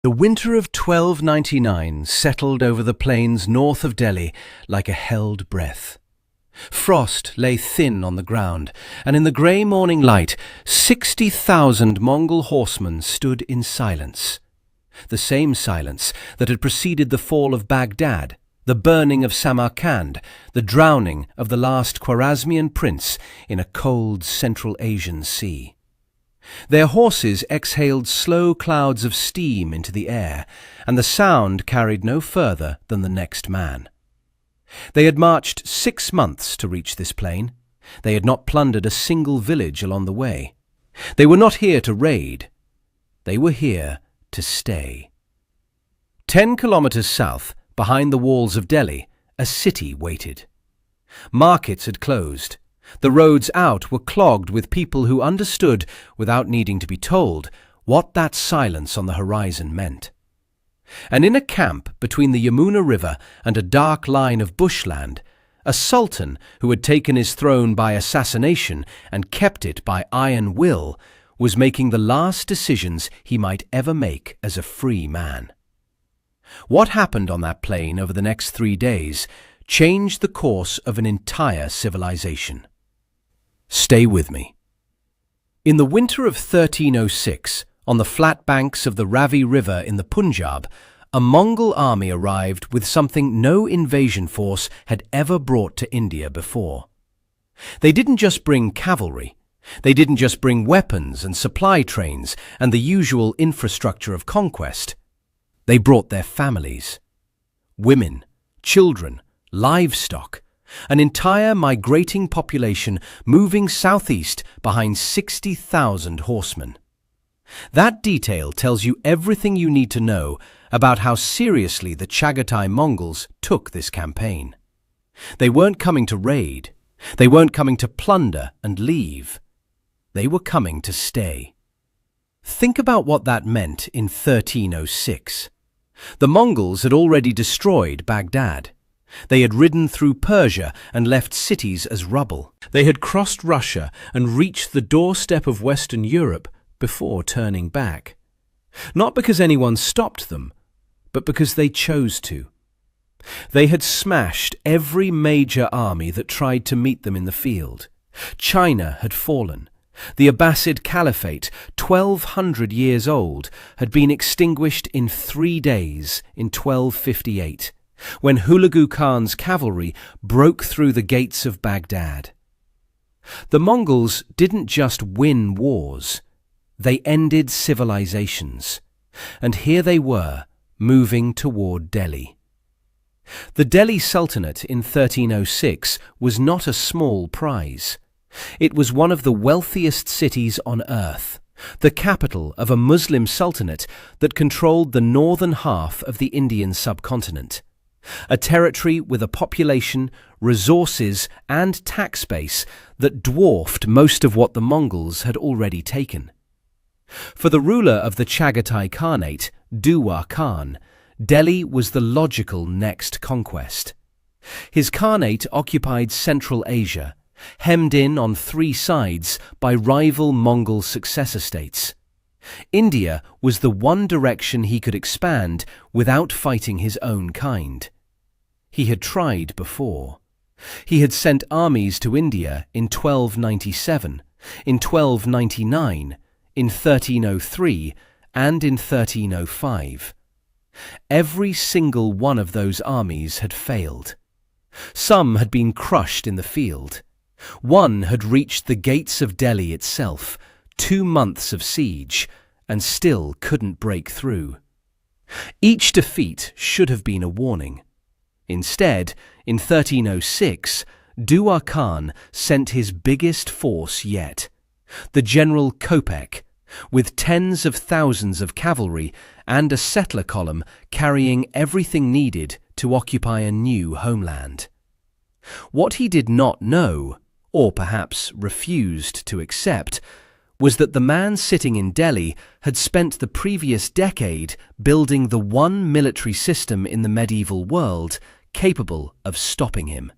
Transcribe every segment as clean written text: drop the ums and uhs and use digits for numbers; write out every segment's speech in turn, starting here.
The winter of 1299 settled over the plains north of Delhi like a held breath. Frost lay thin on the ground, and in the grey morning light, 60,000 Mongol horsemen stood in silence. The same silence that had preceded the fall of Baghdad, the burning of Samarkand, the drowning of the last Khwarezmian prince in a cold Central Asian sea. Their horses exhaled slow clouds of steam into the air, and the sound carried no further than the next man. They had marched 6 months to reach this plain. They had not plundered a single village along the way. They were not here to raid. They were here to stay. 10 kilometers south, behind the walls of Delhi, a city waited. Markets had closed. The roads out were clogged with people who understood, without needing to be told, what that silence on the horizon meant. And in a camp between the Yamuna River and a dark line of bushland, a sultan who had taken his throne by assassination and kept it by iron will was making the last decisions he might ever make as a free man. What happened on that plain over the next 3 days changed the course of an entire civilization. Stay with me. In the winter of 1306, on the flat banks of the Ravi River in the Punjab, a Mongol army arrived with something no invasion force had ever brought to India before. They didn't just bring cavalry. They didn't just bring weapons and supply trains and the usual infrastructure of conquest. They brought their families. Women, children, livestock, an entire migrating population moving southeast behind 60,000 horsemen. That detail tells you everything you need to know about how seriously the Chagatai Mongols took this campaign. They weren't coming to raid. They weren't coming to plunder and leave. They were coming to stay. Think about what that meant in 1306. The Mongols had already destroyed Baghdad. They had ridden through Persia and left cities as rubble. They had crossed Russia and reached the doorstep of Western Europe before turning back. Not because anyone stopped them, but because they chose to. They had smashed every major army that tried to meet them in the field. China had fallen. The Abbasid Caliphate, 1,200 years old, had been extinguished in 3 days in 1258. When Hulagu Khan's cavalry broke through the gates of Baghdad. The Mongols didn't just win wars, they ended civilizations. And here they were, moving toward Delhi. The Delhi Sultanate in 1306 was not a small prize. It was one of the wealthiest cities on earth, the capital of a Muslim sultanate that controlled the northern half of the Indian subcontinent. A territory with a population, resources, and tax base that dwarfed most of what the Mongols had already taken. For the ruler of the Chagatai Khanate, Duwa Khan, Delhi was the logical next conquest. His Khanate occupied Central Asia, hemmed in on 3 sides by rival Mongol successor states. India was the one direction he could expand without fighting his own kind. He had tried before. He had sent armies to India in 1297, in 1299, in 1303, and in 1305. Every single one of those armies had failed. Some had been crushed in the field. One had reached the gates of Delhi itself, 2 months of siege, and still couldn't break through. Each defeat should have been a warning. Instead, in 1306, Duwa Khan sent his biggest force yet, the General Kopek, with tens of thousands of cavalry and a settler column carrying everything needed to occupy a new homeland. What he did not know, or perhaps refused to accept, was that the man sitting in Delhi had spent the previous decade building the one military system in the medieval world capable of stopping him.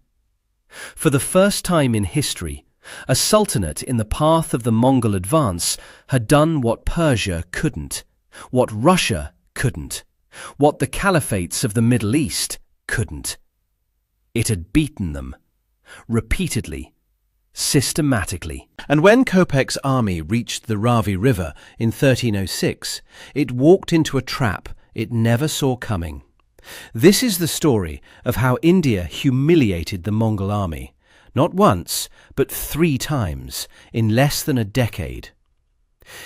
For the first time in history, a sultanate in the path of the Mongol advance had done what Persia couldn't, what Russia couldn't. What the caliphates of the Middle East couldn't. It had beaten them, repeatedly, systematically. And when Kopek's army reached the Ravi River in 1306, it walked into a trap it never saw coming. This is the story of how India humiliated the Mongol army, not once, but 3 times, in less than a decade.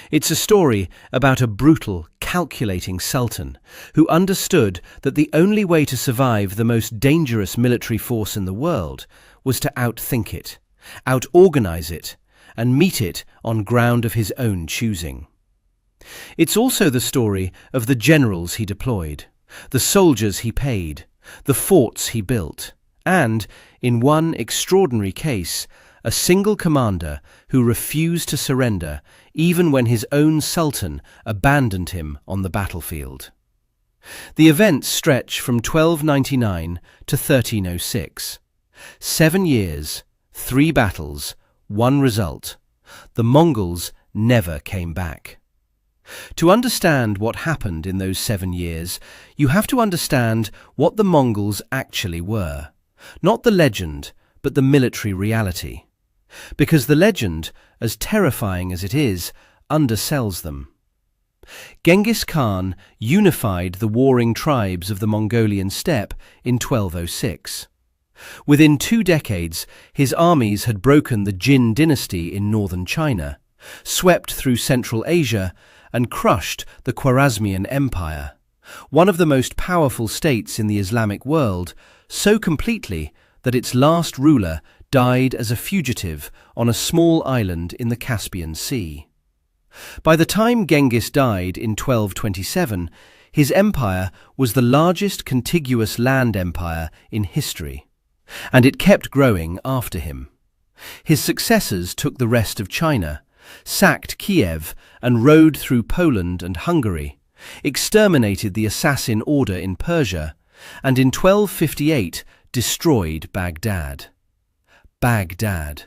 It's a story about a brutal, calculating sultan who understood that the only way to survive the most dangerous military force in the world was to outthink it, out-organize it, and meet it on ground of his own choosing. It's also the story of the generals he deployed, the soldiers he paid, the forts he built, and, in one extraordinary case, a single commander who refused to surrender even when his own sultan abandoned him on the battlefield. The events stretch from 1299 to 1306. 7 years, 3 battles, 1 result. The Mongols never came back. To understand what happened in those 7 years, you have to understand what the Mongols actually were. Not the legend, but the military reality. Because the legend, as terrifying as it is, undersells them. Genghis Khan unified the warring tribes of the Mongolian steppe in 1206. Within 2 decades, his armies had broken the Jin dynasty in northern China, swept through Central Asia, and crushed the Khwarezmian Empire, one of the most powerful states in the Islamic world, so completely that its last ruler died as a fugitive on a small island in the Caspian Sea. By the time Genghis died in 1227, his empire was the largest contiguous land empire in history, and it kept growing after him. His successors took the rest of China, sacked Kiev and rode through Poland and Hungary, exterminated the assassin order in Persia, and in 1258 destroyed Baghdad. Baghdad,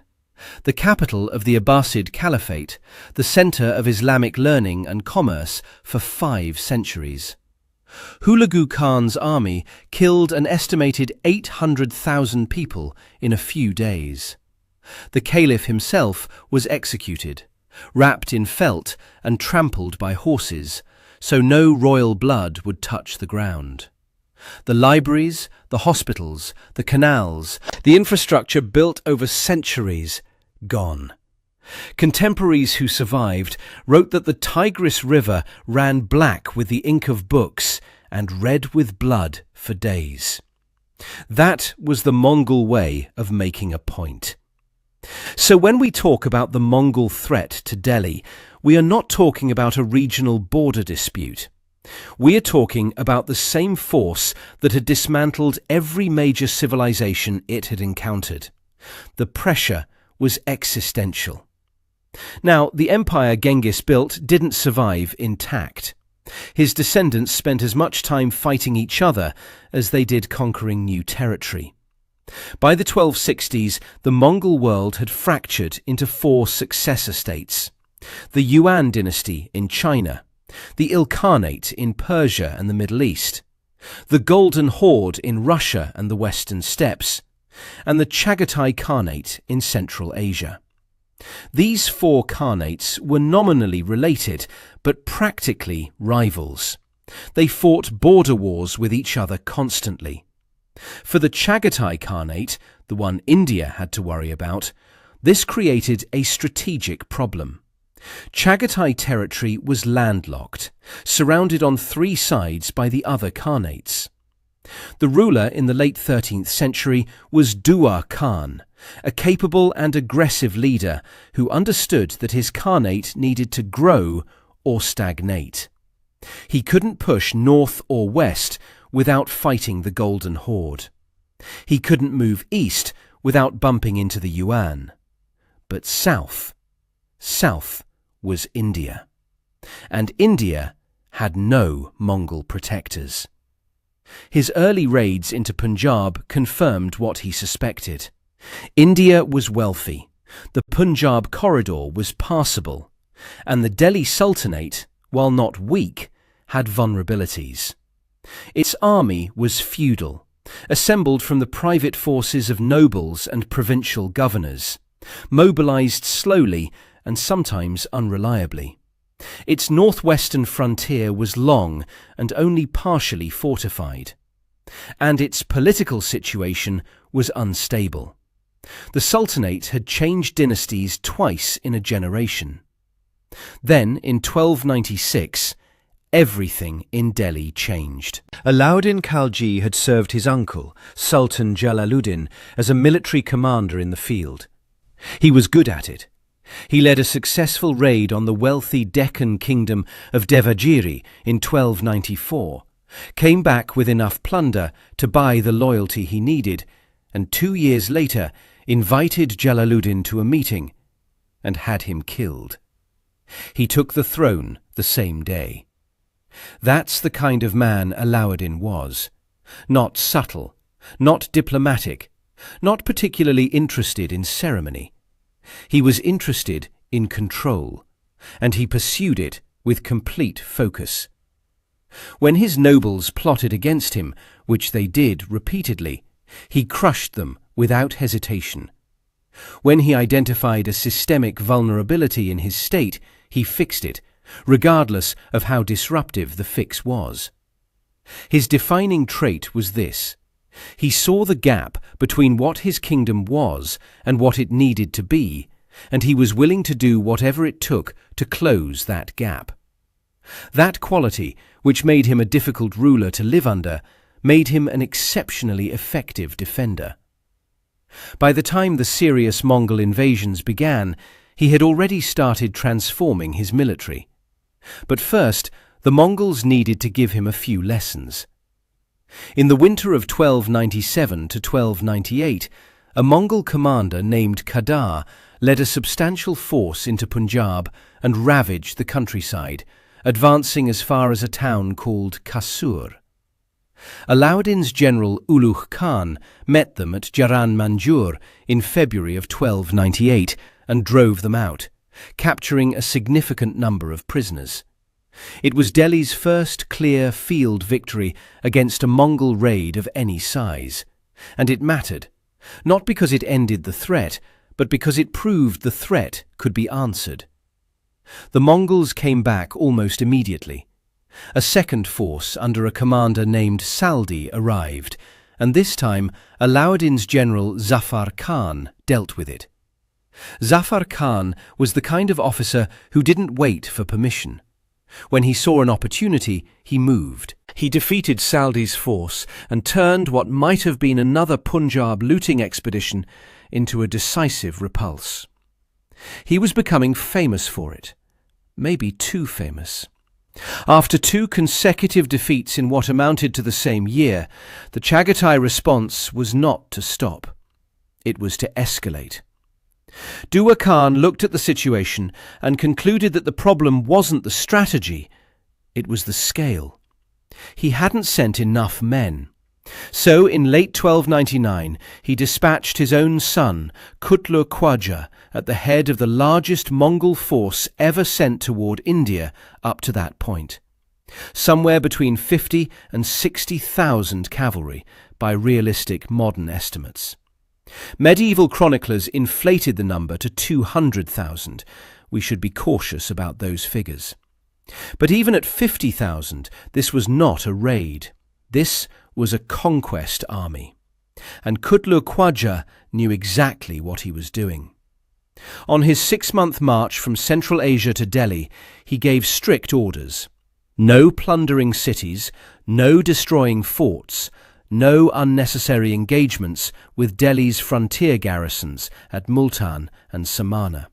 the capital of the Abbasid Caliphate, the center of Islamic learning and commerce for 5 centuries. Hulagu Khan's army killed an estimated 800,000 people in a few days. The caliph himself was executed, wrapped in felt and trampled by horses, so no royal blood would touch the ground. The libraries, the hospitals, the canals, the infrastructure built over centuries, gone. Contemporaries who survived wrote that the Tigris River ran black with the ink of books and red with blood for days. That was the Mongol way of making a point. So when we talk about the Mongol threat to Delhi, we are not talking about a regional border dispute. We are talking about the same force that had dismantled every major civilization it had encountered. The pressure was existential. Now, the empire Genghis built didn't survive intact. His descendants spent as much time fighting each other as they did conquering new territory. By the 1260s, the Mongol world had fractured into 4 successor states: the Yuan dynasty in China, the Ilkhanate in Persia and the Middle East, the Golden Horde in Russia and the Western Steppes, and the Chagatai Khanate in Central Asia. These 4 khanates were nominally related, but practically rivals. They fought border wars with each other constantly. For the Chagatai Khanate, the one India had to worry about, this created a strategic problem. Chagatai territory was landlocked, surrounded on 3 sides by the other khanates. The ruler in the late 13th century was Dua Khan, a capable and aggressive leader who understood that his khanate needed to grow or stagnate. He couldn't push north or west without fighting the Golden Horde. He couldn't move east without bumping into the Yuan. But south was India. And India had no Mongol protectors. His early raids into Punjab confirmed what he suspected. India was wealthy, the Punjab corridor was passable, and the Delhi Sultanate, while not weak, had vulnerabilities. Its army was feudal, assembled from the private forces of nobles and provincial governors, mobilized slowly and sometimes unreliably. Its northwestern frontier was long and only partially fortified, and its political situation was unstable. The Sultanate had changed dynasties twice in a generation. Then, in 1296, everything in Delhi changed. Alauddin Khalji had served his uncle, Sultan Jalaluddin, as a military commander in the field. He was good at it. He led a successful raid on the wealthy Deccan kingdom of Devagiri in 1294, came back with enough plunder to buy the loyalty he needed, and 2 years later invited Jalaluddin to a meeting and had him killed. He took the throne the same day. That's the kind of man Alauddin was. Not subtle, not diplomatic, not particularly interested in ceremony. He was interested in control, and he pursued it with complete focus. When his nobles plotted against him, which they did repeatedly, he crushed them without hesitation. When he identified a systemic vulnerability in his state, he fixed it, regardless of how disruptive the fix was. His defining trait was this: he saw the gap between what his kingdom was and what it needed to be, and he was willing to do whatever it took to close that gap. That quality, which made him a difficult ruler to live under, made him an exceptionally effective defender. By the time the serious Mongol invasions began, he had already started transforming his military. But first, the Mongols needed to give him a few lessons. In the winter of 1297 to 1298, a Mongol commander named Kadar led a substantial force into Punjab and ravaged the countryside, advancing as far as a town called Kasur. Alauddin's general Ulugh Khan met them at Jaran Manjur in February of 1298 and drove them out, capturing a significant number of prisoners. It was Delhi's first clear field victory against a Mongol raid of any size, and it mattered, not because it ended the threat, but because it proved the threat could be answered. The Mongols came back almost immediately. A second force under a commander named Saldi arrived, and this time Alauddin's general Zafar Khan dealt with it. Zafar Khan was the kind of officer who didn't wait for permission. When he saw an opportunity, he moved. He defeated Saldi's force and turned what might have been another Punjab looting expedition into a decisive repulse. He was becoming famous for it, maybe too famous. After 2 consecutive defeats in what amounted to the same year, the Chagatai response was not to stop. It was to escalate. Dua Khan looked at the situation and concluded that the problem wasn't the strategy, it was the scale. He hadn't sent enough men. So, in late 1299, he dispatched his own son, Kutlur Khwaja, at the head of the largest Mongol force ever sent toward India up to that point. Somewhere between 50 and 60,000 cavalry, by realistic modern estimates. Medieval chroniclers inflated the number to 200,000. We should be cautious about those figures. But even at 50,000, this was not a raid. This was a conquest army. And Kutlur Khwaja knew exactly what he was doing. On his 6-month march from Central Asia to Delhi, he gave strict orders. No plundering cities, no destroying forts, no unnecessary engagements with Delhi's frontier garrisons at Multan and Samana.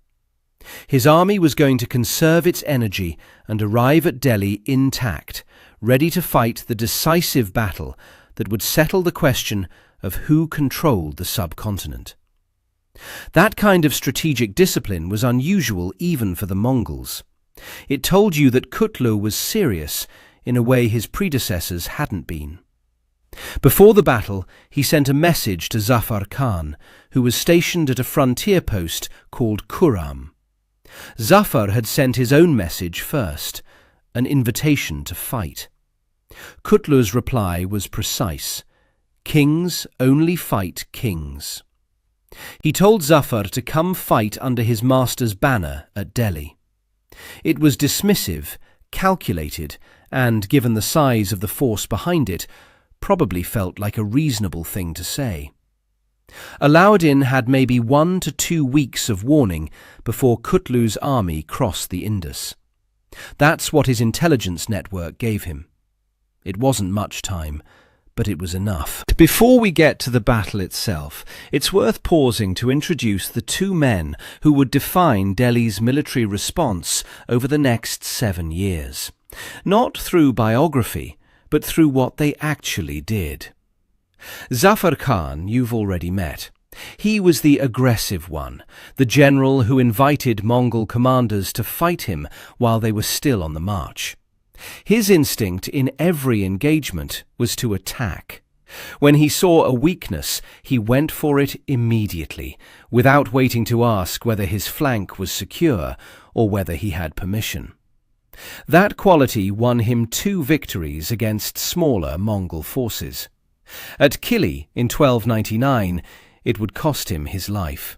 His army was going to conserve its energy and arrive at Delhi intact, ready to fight the decisive battle that would settle the question of who controlled the subcontinent. That kind of strategic discipline was unusual even for the Mongols. It told you that Kutlur was serious in a way his predecessors hadn't been. Before the battle, he sent a message to Zafar Khan, who was stationed at a frontier post called Kuram. Zafar had sent his own message first. an invitation to fight. Kutlu's reply was precise. Kings only fight kings. He told Zafar to come fight under his master's banner at Delhi. It was dismissive, calculated, and, given the size of the force behind it, probably felt like a reasonable thing to say. Alauddin had maybe 1 to 2 weeks of warning before Kutlu's army crossed the Indus. That's what his intelligence network gave him. It wasn't much time, but it was enough. Before we get to the battle itself, it's worth pausing to introduce the 2 men who would define Delhi's military response over the next 7 years. Not through biography, but through what they actually did. Zafar Khan you've already met. He was the aggressive one, the general who invited Mongol commanders to fight him while they were still on the march. His instinct in every engagement was to attack. When he saw a weakness, he went for it immediately, without waiting to ask whether his flank was secure or whether he had permission. That quality won him 2 victories against smaller Mongol forces. At Kili in 1299, it would cost him his life.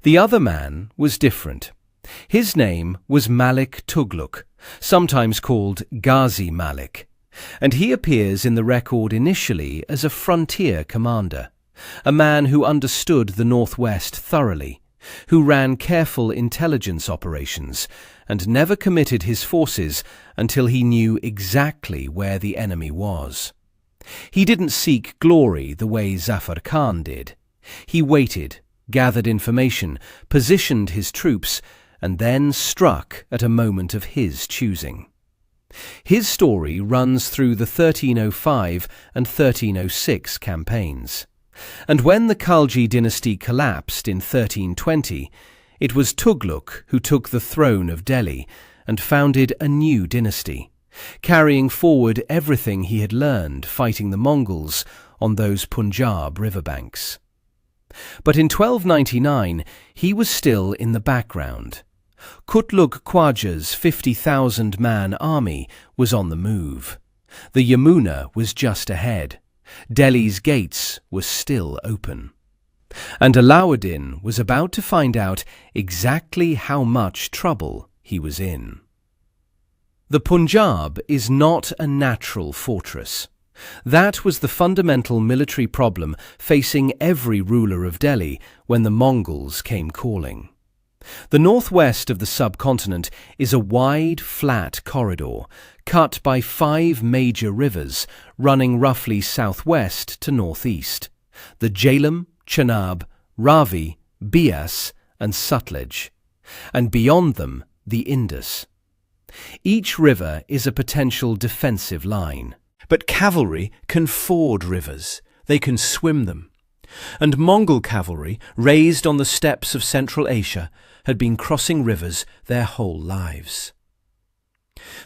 The other man was different. His name was Malik Tughluq, sometimes called Ghazi Malik, and he appears in the record initially as a frontier commander, a man who understood the Northwest thoroughly, who ran careful intelligence operations and never committed his forces until he knew exactly where the enemy was. He didn't seek glory the way Zafar Khan did. He waited, gathered information, positioned his troops, and then struck at a moment of his choosing. His story runs through the 1305 and 1306 campaigns. And when the Khalji dynasty collapsed in 1320, it was Tughluq who took the throne of Delhi and founded a new dynasty, carrying forward everything he had learned fighting the Mongols on those Punjab riverbanks. But in 1299, he was still in the background. Kutluk Khwaja's 50,000-man army was on the move. The Yamuna was just ahead. Delhi's gates were still open. And Alauddin was about to find out exactly how much trouble he was in. The Punjab is not a natural fortress. That was the fundamental military problem facing every ruler of Delhi when the Mongols came calling. The northwest of the subcontinent is a wide, flat corridor, cut by 5 major rivers running roughly southwest to northeast: the Jhelum, Chenab, Ravi, Beas, and Sutlej, and beyond them the Indus. Each river is a potential defensive line. But cavalry can ford rivers. They can swim them. And Mongol cavalry, raised on the steppes of Central Asia, had been crossing rivers their whole lives.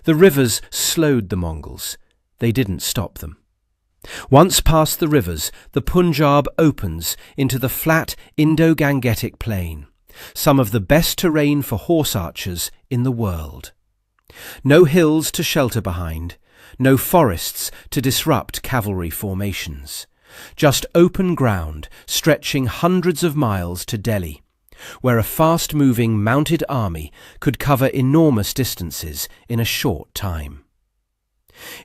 The rivers slowed the Mongols. They didn't stop them. Once past the rivers, the Punjab opens into the flat Indo-Gangetic plain, some of the best terrain for horse archers in the world. No hills to shelter behind, no forests to disrupt cavalry formations. Just open ground stretching hundreds of miles to Delhi, where a fast-moving mounted army could cover enormous distances in a short time.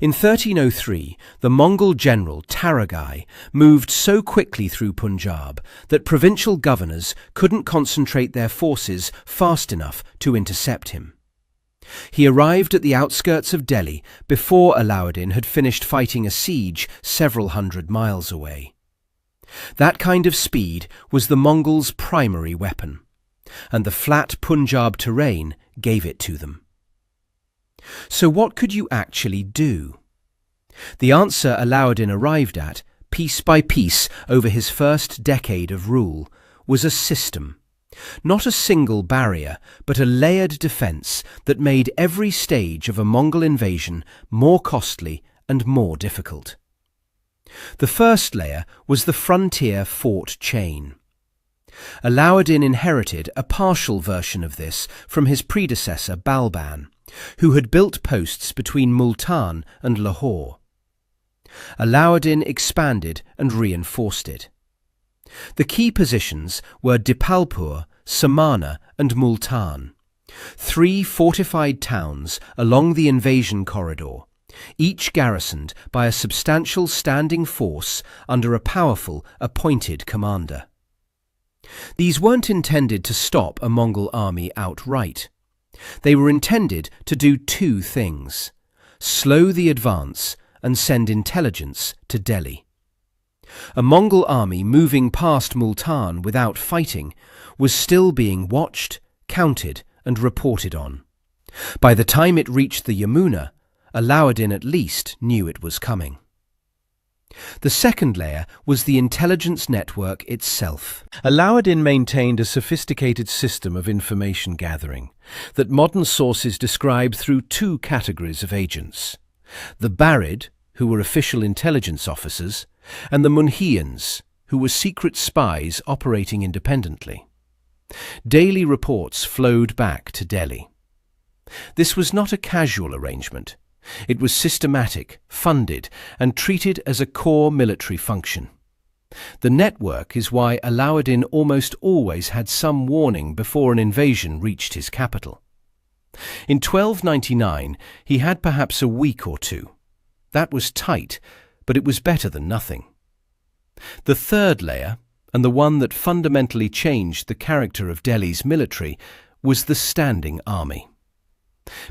In 1303, the Mongol general Taragai moved so quickly through Punjab that provincial governors couldn't concentrate their forces fast enough to intercept him. He arrived at the outskirts of Delhi before Alauddin had finished fighting a siege several hundred miles away. That kind of speed was the Mongols' primary weapon, and the flat Punjab terrain gave it to them. So what could you actually do? The answer Alauddin arrived at, piece by piece over his first decade of rule, was a system. Not a single barrier, but a layered defence that made every stage of a Mongol invasion more costly and more difficult. The first layer was the frontier fort chain. Alauddin inherited a partial version of this from his predecessor Balban, who had built posts between Multan and Lahore. Alauddin expanded and reinforced it. The key positions were Dipalpur, Samana and Multan, 3 fortified towns along the invasion corridor, each garrisoned by a substantial standing force under a powerful appointed commander. These weren't intended to stop a Mongol army outright. They were intended to do 2 things: slow the advance and send intelligence to Delhi. A Mongol army moving past Multan without fighting was still being watched, counted and reported on. By the time it reached the Yamuna, Alauddin at least knew it was coming. The second layer was the intelligence network itself. Alauddin maintained a sophisticated system of information gathering that modern sources describe through 2 categories of agents: the Barid, who were official intelligence officers, and the Munhiyans, who were secret spies operating independently. Daily reports flowed back to Delhi. This was not a casual arrangement. It was systematic, funded, and treated as a core military function. The network is why Alauddin almost always had some warning before an invasion reached his capital. In 1299, he had perhaps a week or 2. That was tight, but it was better than nothing. The third layer, and the one that fundamentally changed the character of Delhi's military, was the standing army.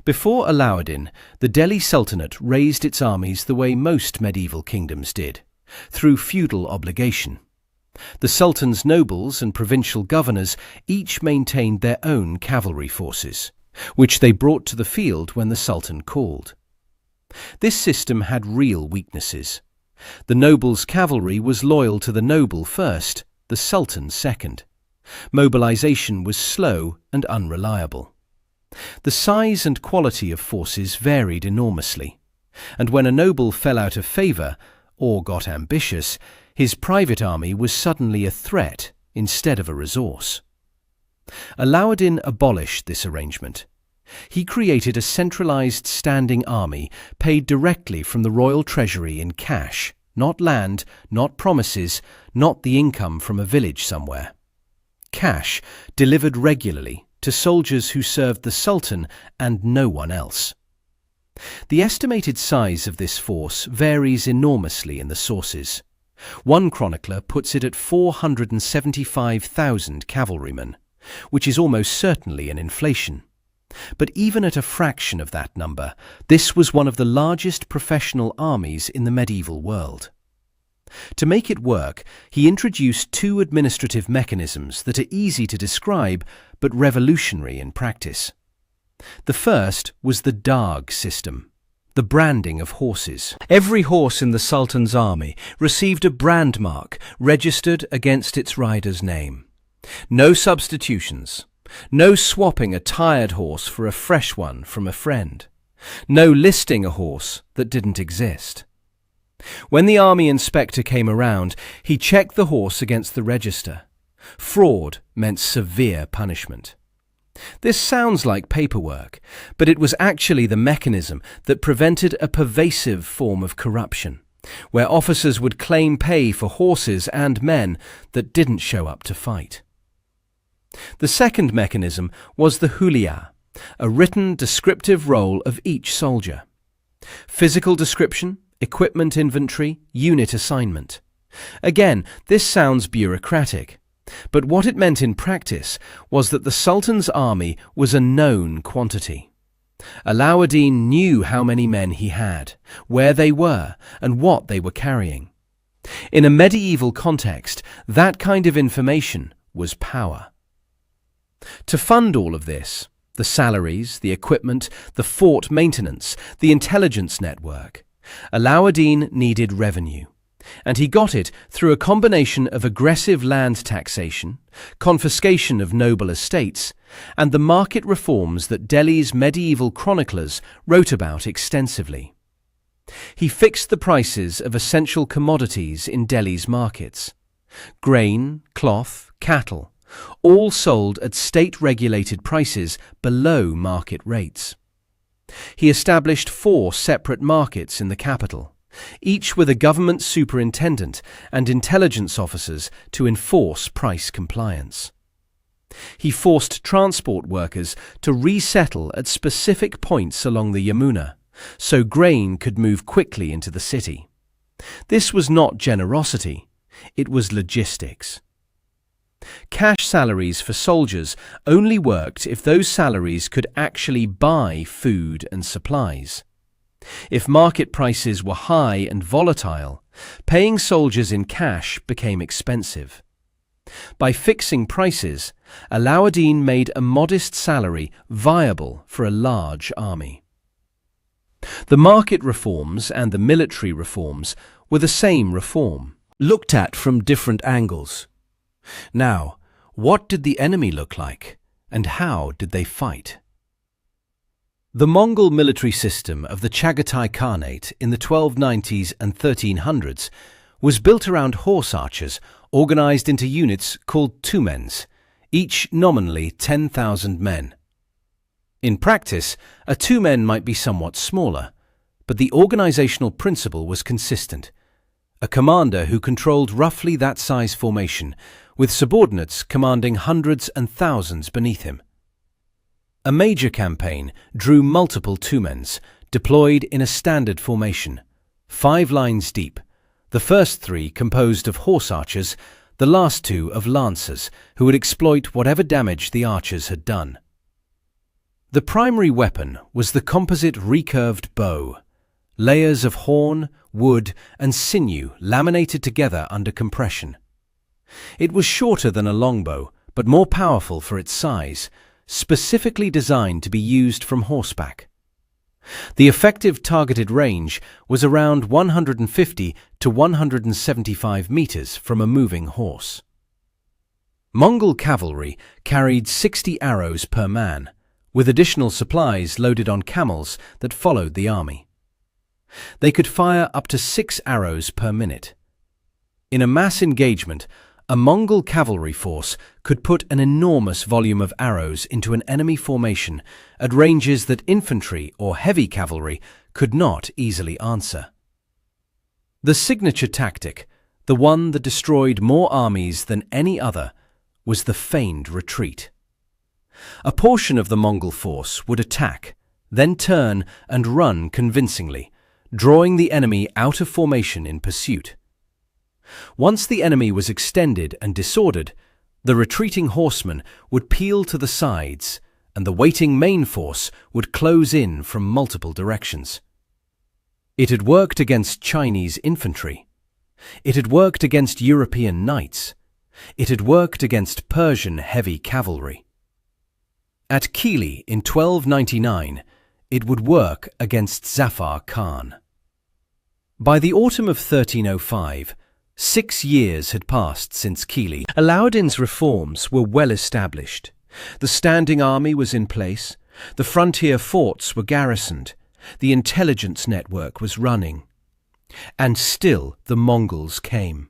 Before Alauddin, the Delhi Sultanate raised its armies the way most medieval kingdoms did, through feudal obligation. The Sultan's nobles and provincial governors each maintained their own cavalry forces, which they brought to the field when the Sultan called. This system had real weaknesses. The noble's cavalry was loyal to the noble first, the Sultan second. Mobilization was slow and unreliable. The size and quality of forces varied enormously, and when a noble fell out of favor or got ambitious, his private army was suddenly a threat instead of a resource. Alauddin abolished this arrangement. He created a centralized standing army paid directly from the royal treasury in cash, not land, not promises, not the income from a village somewhere. Cash delivered regularly to soldiers who served the Sultan and no one else. The estimated size of this force varies enormously in the sources. One chronicler puts it at 475,000 cavalrymen, which is almost certainly an inflation. But even at a fraction of that number, this was one of the largest professional armies in the medieval world. To make it work, he introduced 2 administrative mechanisms that are easy to describe but revolutionary in practice. The first was the Darg system, the branding of horses. Every horse in the Sultan's army received a brand mark registered against its rider's name. No substitutions. No swapping a tired horse for a fresh one from a friend. No listing a horse that didn't exist. When the army inspector came around, he checked the horse against the register. Fraud meant severe punishment. This sounds like paperwork, but it was actually the mechanism that prevented a pervasive form of corruption, where officers would claim pay for horses and men that didn't show up to fight. The second mechanism was the hulia, a written descriptive roll of each soldier. Physical description, equipment inventory, unit assignment. Again, this sounds bureaucratic, but what it meant in practice was that the Sultan's army was a known quantity. Alauddin knew how many men he had, where they were, and what they were carrying. In a medieval context, that kind of information was power. To fund all of this, the salaries, the equipment, the fort maintenance, the intelligence network, Alauddin needed revenue, and he got it through a combination of aggressive land taxation, confiscation of noble estates, and the market reforms that Delhi's medieval chroniclers wrote about extensively. He fixed the prices of essential commodities in Delhi's markets. Grain, cloth, cattle, all sold at state-regulated prices below market rates. He established 4 separate markets in the capital, each with a government superintendent and intelligence officers to enforce price compliance. He forced transport workers to resettle at specific points along the Yamuna, so grain could move quickly into the city. This was not generosity, it was logistics. Cash salaries for soldiers only worked if those salaries could actually buy food and supplies. If market prices were high and volatile, paying soldiers in cash became expensive. By fixing prices, Alauddin made a modest salary viable for a large army. The market reforms and the military reforms were the same reform, looked at from different angles. Now, what did the enemy look like, and how did they fight? The Mongol military system of the Chagatai Khanate in the 1290s and 1300s was built around horse archers organized into units called tumens, each nominally 10,000 men. In practice, a tumen might be somewhat smaller, but the organizational principle was consistent. A commander who controlled roughly that size formation, with subordinates commanding hundreds and thousands beneath him. A major campaign drew multiple tumens, deployed in a standard formation, 5 lines deep, the first 3 composed of horse archers, the last 2 of lancers, who would exploit whatever damage the archers had done. The primary weapon was the composite recurved bow, layers of horn, wood, and sinew laminated together under compression. It was shorter than a longbow, but more powerful for its size, specifically designed to be used from horseback. The effective targeted range was around 150 to 175 meters from a moving horse. Mongol cavalry carried 60 arrows per man, with additional supplies loaded on camels that followed the army. They could fire up to 6 arrows per minute. In a mass engagement, a Mongol cavalry force could put an enormous volume of arrows into an enemy formation at ranges that infantry or heavy cavalry could not easily answer. The signature tactic, the one that destroyed more armies than any other, was the feigned retreat. A portion of the Mongol force would attack, then turn and run convincingly, drawing the enemy out of formation in pursuit. Once the enemy was extended and disordered, the retreating horsemen would peel to the sides, and the waiting main force would close in from multiple directions. It had worked against Chinese infantry. It had worked against European knights. It had worked against Persian heavy cavalry. At Kili in 1299, it would work against Zafar Khan. By the autumn of 1305, 6 years had passed since Kili. Alauddin's reforms were well established. The standing army was in place, the frontier forts were garrisoned, the intelligence network was running. And still the Mongols came.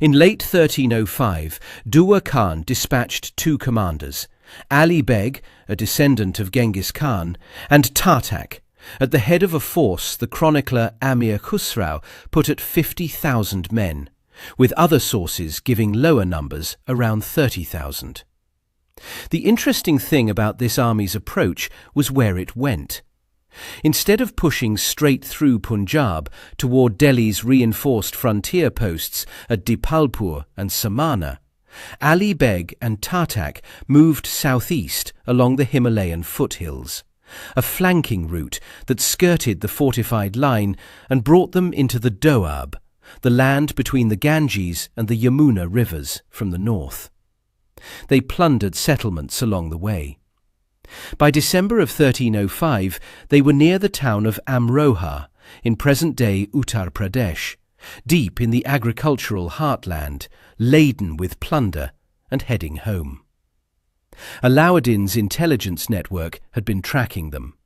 In late 1305, Duwa Khan dispatched 2 commanders, Ali Beg, a descendant of Genghis Khan, and Tartak, at the head of a force the chronicler Amir Khusrau put at 50,000 men, with other sources giving lower numbers around 30,000. The interesting thing about this army's approach was where it went. Instead of pushing straight through Punjab toward Delhi's reinforced frontier posts at Dipalpur and Samana, Ali Beg and Tartak moved southeast along the Himalayan foothills, a flanking route that skirted the fortified line and brought them into the Doab, the land between the Ganges and the Yamuna rivers from the north. They plundered settlements along the way. By December of 1305, they were near the town of Amroha, in present-day Uttar Pradesh, deep in the agricultural heartland, laden with plunder and heading home. Alauddin's intelligence network had been tracking them.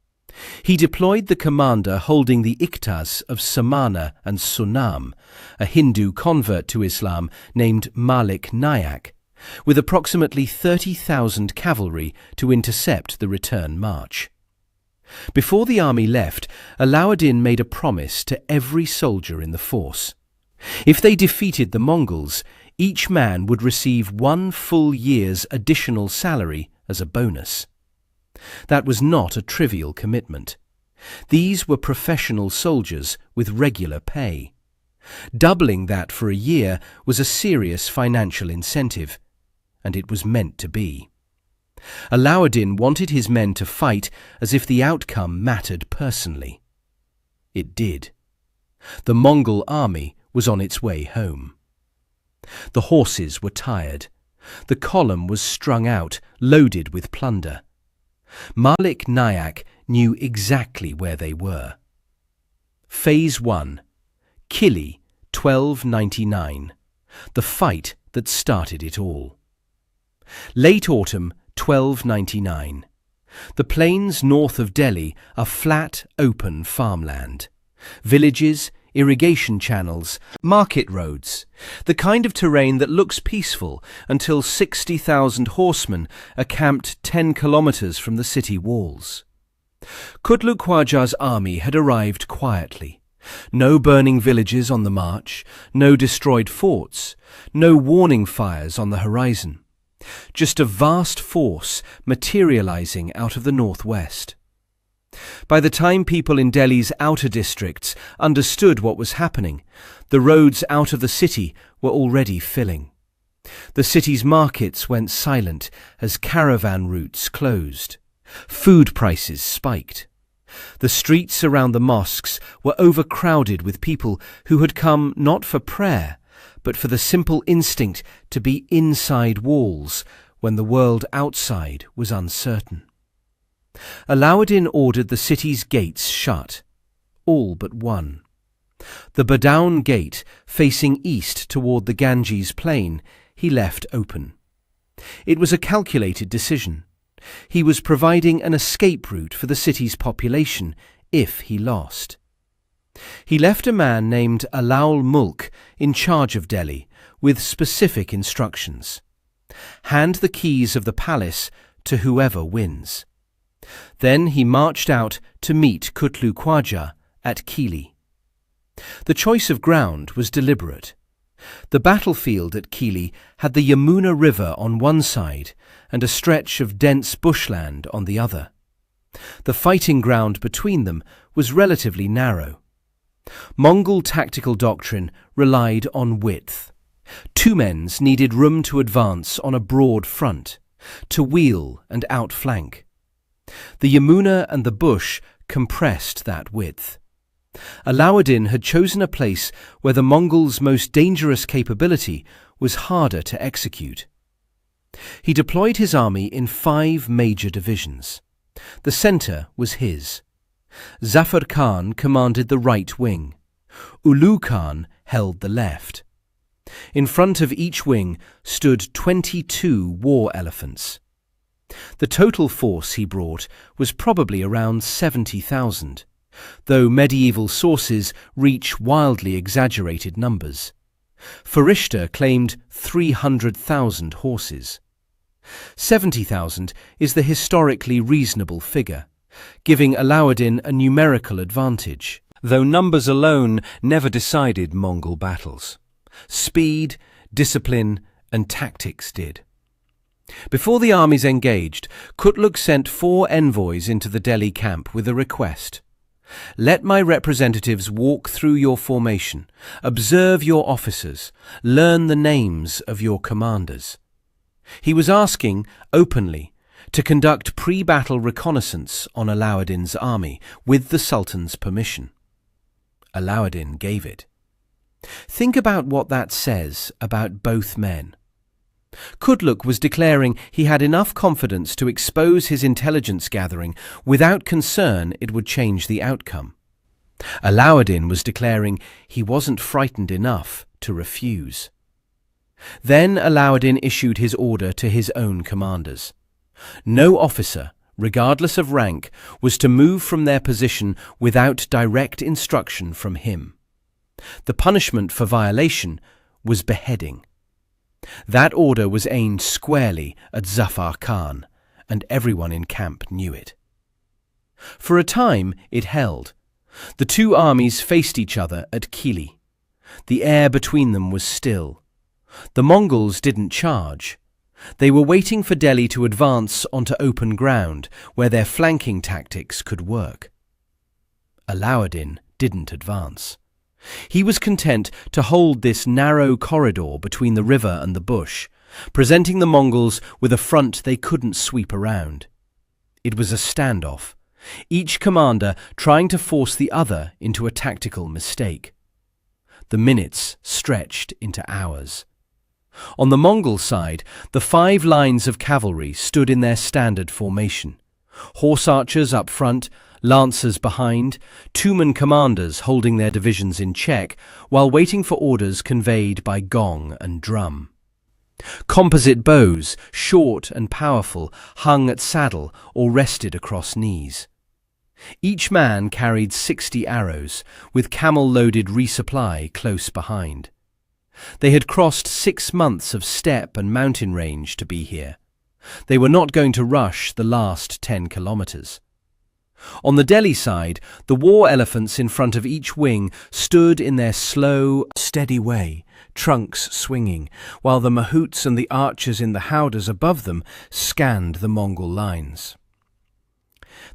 He deployed the commander holding the Iktas of Samana and Sunam, a Hindu convert to Islam named Malik Nayak, with approximately 30,000 cavalry to intercept the return march. Before the army left, Alauddin made a promise to every soldier in the force. If they defeated the Mongols, each man would receive 1 full year's additional salary as a bonus. That was not a trivial commitment. These were professional soldiers with regular pay. Doubling that for a year was a serious financial incentive, and it was meant to be. Alauddin wanted his men to fight as if the outcome mattered personally. It did. The Mongol army was on its way home. The horses were tired. The column was strung out, loaded with plunder. Malik Nayak knew exactly where they were. Phase 1. Kili, 1299. The fight that started it all. Late autumn, 1299. The plains north of Delhi are flat, open farmland. Villages, irrigation channels, market roads, the kind of terrain that looks peaceful until 60,000 horsemen are camped 10 kilometers from the city walls. Kutluk Khwaja's army had arrived quietly. No burning villages on the march, no destroyed forts, no warning fires on the horizon. Just a vast force materializing out of the northwest. By the time people in Delhi's outer districts understood what was happening, the roads out of the city were already filling. The city's markets went silent as caravan routes closed. Food prices spiked. The streets around the mosques were overcrowded with people who had come not for prayer, but for the simple instinct to be inside walls when the world outside was uncertain. Alauddin ordered the city's gates shut, all but one. The Badaun gate, facing east toward the Ganges plain, he left open. It was a calculated decision. He was providing an escape route for the city's population if he lost. He left a man named Alaul Mulk in charge of Delhi with specific instructions. Hand the keys of the palace to whoever wins. Then he marched out to meet Kutluk Khwaja at Kili. The choice of ground was deliberate. The battlefield at Kili had the Yamuna River on one side and a stretch of dense bushland on the other. The fighting ground between them was relatively narrow. Mongol tactical doctrine relied on width. Two men's needed room to advance on a broad front, to wheel and outflank. The Yamuna and the bush compressed that width. Alauddin had chosen a place where the Mongols' most dangerous capability was harder to execute. He deployed his army in 5 major divisions. The centre was his. Zafar Khan commanded the right wing. Ulu Khan held the left. In front of each wing stood 22 war elephants. The total force he brought was probably around 70,000, though medieval sources reach wildly exaggerated numbers. Farishta claimed 300,000 horses. 70,000 is the historically reasonable figure, giving Alauddin a numerical advantage, though numbers alone never decided Mongol battles. Speed, discipline, and tactics did. Before the armies engaged, Kutluk sent 4 envoys into the Delhi camp with a request. Let my representatives walk through your formation, observe your officers, learn the names of your commanders. He was asking, openly, to conduct pre-battle reconnaissance on Alauddin's army with the Sultan's permission. Alauddin gave it. Think about what that says about both men. Kutluk was declaring he had enough confidence to expose his intelligence gathering without concern it would change the outcome. Alauddin was declaring he wasn't frightened enough to refuse. Then Alauddin issued his order to his own commanders. No officer, regardless of rank, was to move from their position without direct instruction from him. The punishment for violation was beheading. That order was aimed squarely at Zafar Khan, and everyone in camp knew it. For a time, it held. The two armies faced each other at Kili. The air between them was still. The Mongols didn't charge. They were waiting for Delhi to advance onto open ground where their flanking tactics could work. Alauddin didn't advance. He was content to hold this narrow corridor between the river and the bush, presenting the Mongols with a front they couldn't sweep around. It was a standoff, each commander trying to force the other into a tactical mistake. The minutes stretched into hours. On the Mongol side, the 5 lines of cavalry stood in their standard formation. Horse archers up front, lancers behind, two-man commanders holding their divisions in check while waiting for orders conveyed by gong and drum. Composite bows, short and powerful, hung at saddle or rested across knees. Each man carried 60 arrows, with camel-loaded resupply close behind. They had crossed 6 months of steppe and mountain range to be here. They were not going to rush the last 10 kilometers. On the Delhi side, the war elephants in front of each wing stood in their slow, steady way, trunks swinging, while the mahouts and the archers in the howdahs above them scanned the Mongol lines.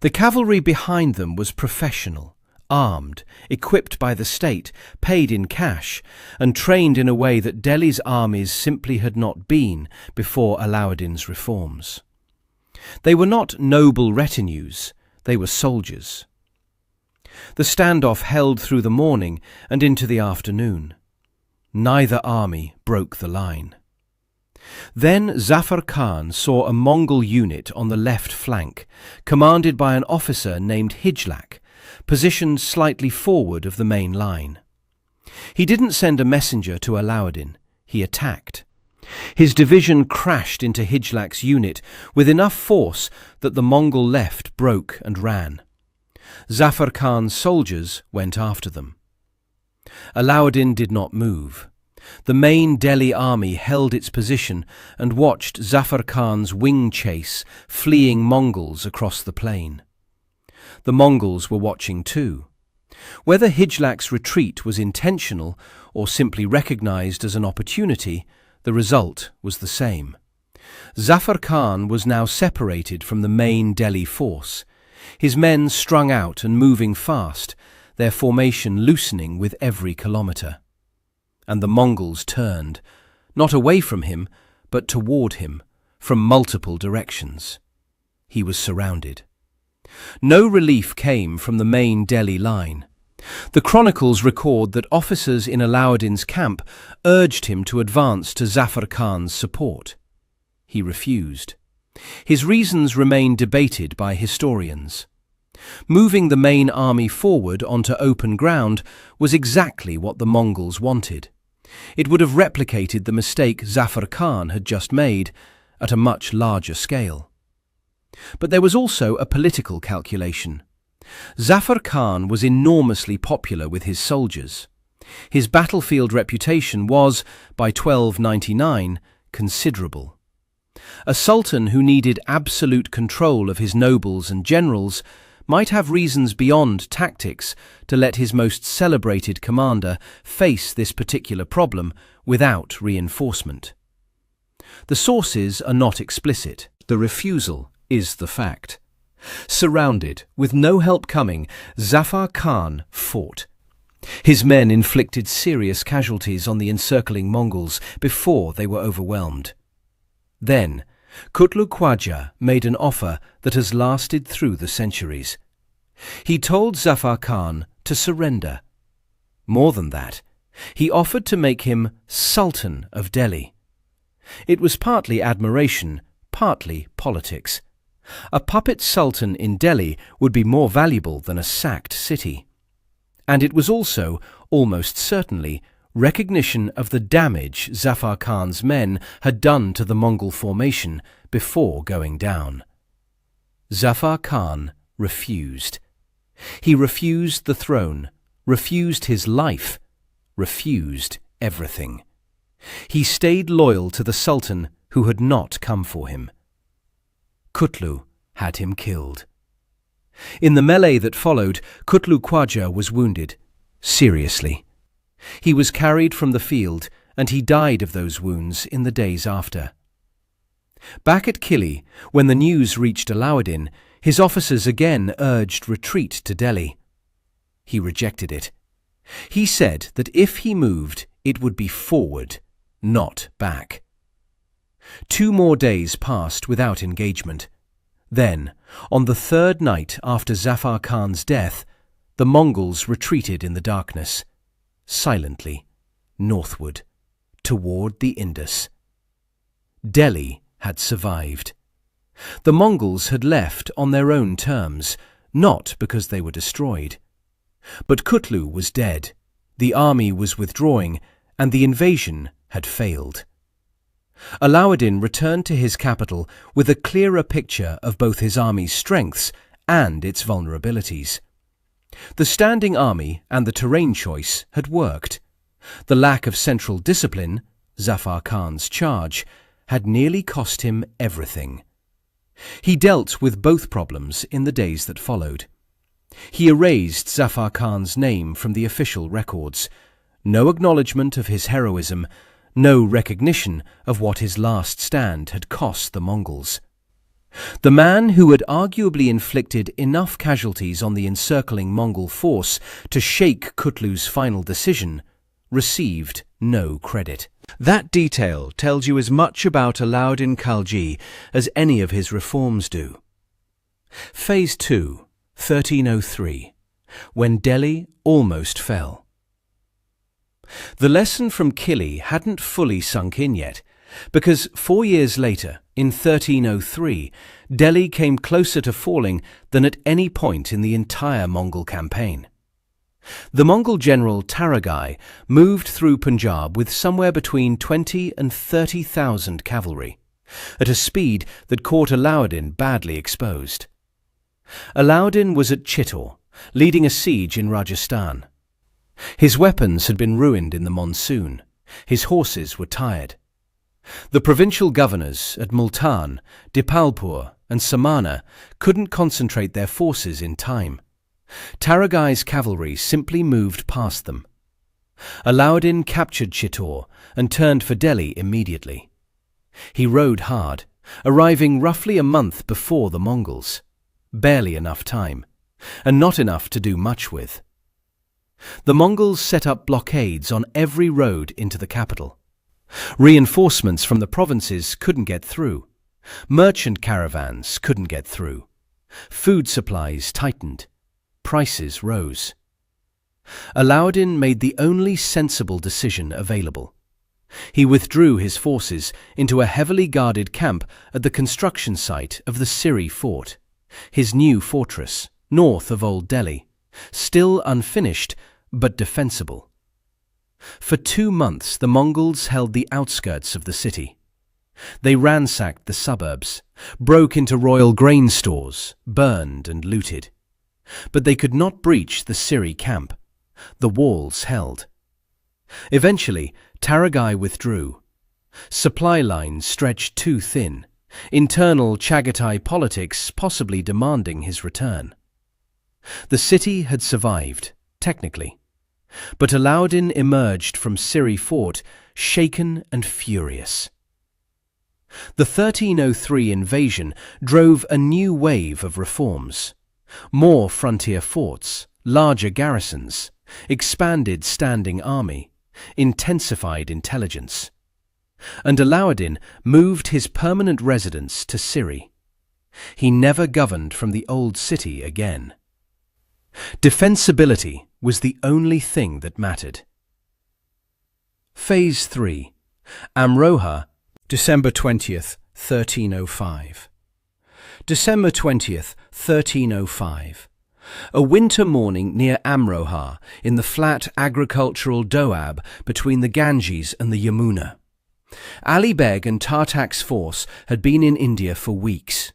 The cavalry behind them was professional, armed, equipped by the state, paid in cash, and trained in a way that Delhi's armies simply had not been before Alauddin's reforms. They were not noble retinues, they were soldiers. The standoff held through the morning and into the afternoon. Neither army broke the line. Then Zafar Khan saw a Mongol unit on the left flank, commanded by an officer named Hijlak, positioned slightly forward of the main line. He didn't send a messenger to Alauddin, he attacked. His division crashed into Hijlak's unit with enough force that the Mongol left broke and ran. Zafar Khan's soldiers went after them. Alauddin did not move. The main Delhi army held its position and watched Zafar Khan's wing chase fleeing Mongols across the plain. The Mongols were watching too. Whether Hijlak's retreat was intentional or simply recognized as an opportunity, the result was the same. Zafar Khan was now separated from the main Delhi force, his men strung out and moving fast, their formation loosening with every kilometre. And the Mongols turned, not away from him, but toward him, from multiple directions. He was surrounded. No relief came from the main Delhi line. The chronicles record that officers in Alauddin's camp urged him to advance to Zafar Khan's support. He refused. His reasons remain debated by historians. Moving the main army forward onto open ground was exactly what the Mongols wanted. It would have replicated the mistake Zafar Khan had just made at a much larger scale. But there was also a political calculation. Zafar Khan was enormously popular with his soldiers. His battlefield reputation was, by 1299, considerable. A sultan who needed absolute control of his nobles and generals might have reasons beyond tactics to let his most celebrated commander face this particular problem without reinforcement. The sources are not explicit. The refusal is the fact. Surrounded, with no help coming, Zafar Khan fought. His men inflicted serious casualties on the encircling Mongols before they were overwhelmed. Then, Kutlu Khwaja made an offer that has lasted through the centuries. He told Zafar Khan to surrender. More than that, he offered to make him Sultan of Delhi. It was partly admiration, partly politics. A puppet sultan in Delhi would be more valuable than a sacked city. And it was also, almost certainly, recognition of the damage Zafar Khan's men had done to the Mongol formation before going down. Zafar Khan refused. He refused the throne, refused his life, refused everything. He stayed loyal to the Sultan who had not come for him. Kutlu had him killed. In the melee that followed, Kutlu Khwaja was wounded, seriously. He was carried from the field, and he died of those wounds in the days after. Back at Kili, when the news reached Alauddin, his officers again urged retreat to Delhi. He rejected it. He said that if he moved, it would be forward, not back. 2 more days passed without engagement. Then, on the 3rd night after Zafar Khan's death, the Mongols retreated in the darkness, silently, northward, toward the Indus. Delhi had survived. The Mongols had left on their own terms, not because they were destroyed. But Kutlu was dead, the army was withdrawing, and the invasion had failed. Alauddin returned to his capital with a clearer picture of both his army's strengths and its vulnerabilities. The standing army and the terrain choice had worked. The lack of central discipline, Zafar Khan's charge, had nearly cost him everything. He dealt with both problems in the days that followed. He erased Zafar Khan's name from the official records. No acknowledgement of his heroism, no recognition of what his last stand had cost the Mongols. The man who had arguably inflicted enough casualties on the encircling Mongol force to shake Kutlu's final decision received no credit. That detail tells you as much about Alauddin Khalji as any of his reforms do. Phase 2, 1303, when Delhi almost fell. The lesson from Kili hadn't fully sunk in yet, because 4 years later, in 1303, Delhi came closer to falling than at any point in the entire Mongol campaign. The Mongol general Taragai moved through Punjab with somewhere between 20 and 30,000 cavalry, at a speed that caught Alauddin badly exposed. Alauddin was at Chittor, leading a siege in Rajasthan. His weapons had been ruined in the monsoon. His horses were tired. The provincial governors at Multan, Dipalpur and Samana couldn't concentrate their forces in time. Taragai's cavalry simply moved past them. Alauddin captured Chittor and turned for Delhi immediately. He rode hard, arriving roughly a month before the Mongols. Barely enough time, and not enough to do much with. The Mongols set up blockades on every road into the capital. Reinforcements from the provinces couldn't get through. Merchant caravans couldn't get through. Food supplies tightened. Prices rose. Alauddin made the only sensible decision available. He withdrew his forces into a heavily guarded camp at the construction site of the Siri fort, his new fortress, north of Old Delhi, still unfinished but defensible. For 2 months the Mongols held the outskirts of the city. They ransacked the suburbs, broke into royal grain stores, burned and looted. But they could not breach the Siri camp. The walls held. Eventually, Taragai withdrew. Supply lines stretched too thin, internal Chagatai politics possibly demanding his return. The city had survived, technically, but Alauddin emerged from Siri fort shaken and furious. The 1303 invasion drove a new wave of reforms. More frontier forts, larger garrisons, expanded standing army, intensified intelligence. And Alauddin moved his permanent residence to Siri. He never governed from the old city again. Defensibility was the only thing that mattered. Phase 3, Amroha, December 20th, 1305. December 20th, 1305. A winter morning near Amroha, in the flat agricultural Doab between the Ganges and the Yamuna. Ali Beg and Tartak's force had been in India for weeks.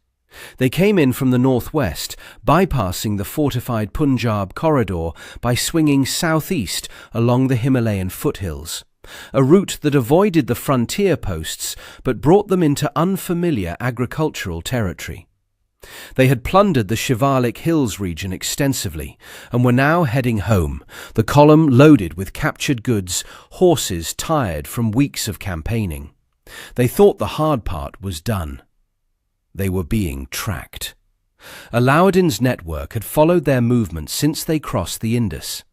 They came in from the northwest, bypassing the fortified Punjab corridor by swinging southeast along the Himalayan foothills, a route that avoided the frontier posts but brought them into unfamiliar agricultural territory. They had plundered the Shivalik Hills region extensively and were now heading home, the column loaded with captured goods, horses tired from weeks of campaigning. They thought the hard part was done. They were being tracked. Alauddin's network had followed their movements since they crossed the Indus.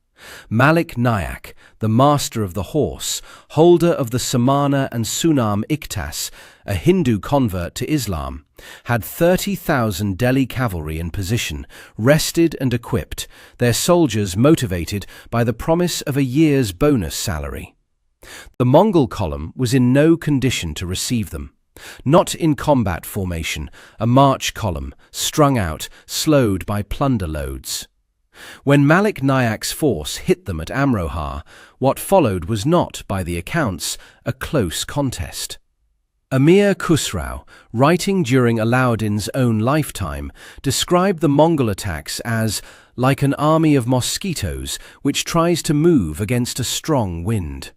Malik Nayak, the master of the horse, holder of the Samana and Sunam Iktas, a Hindu convert to Islam, had 30,000 Delhi cavalry in position, rested and equipped, their soldiers motivated by the promise of a year's bonus salary. The Mongol column was in no condition to receive them. Not in combat formation, a march column, strung out, slowed by plunder loads. When Malik Nayak's force hit them at Amroha, what followed was not, by the accounts, a close contest. Amir Khusrau, writing during Alauddin's own lifetime, described the Mongol attacks as like an army of mosquitoes which tries to move against a strong wind.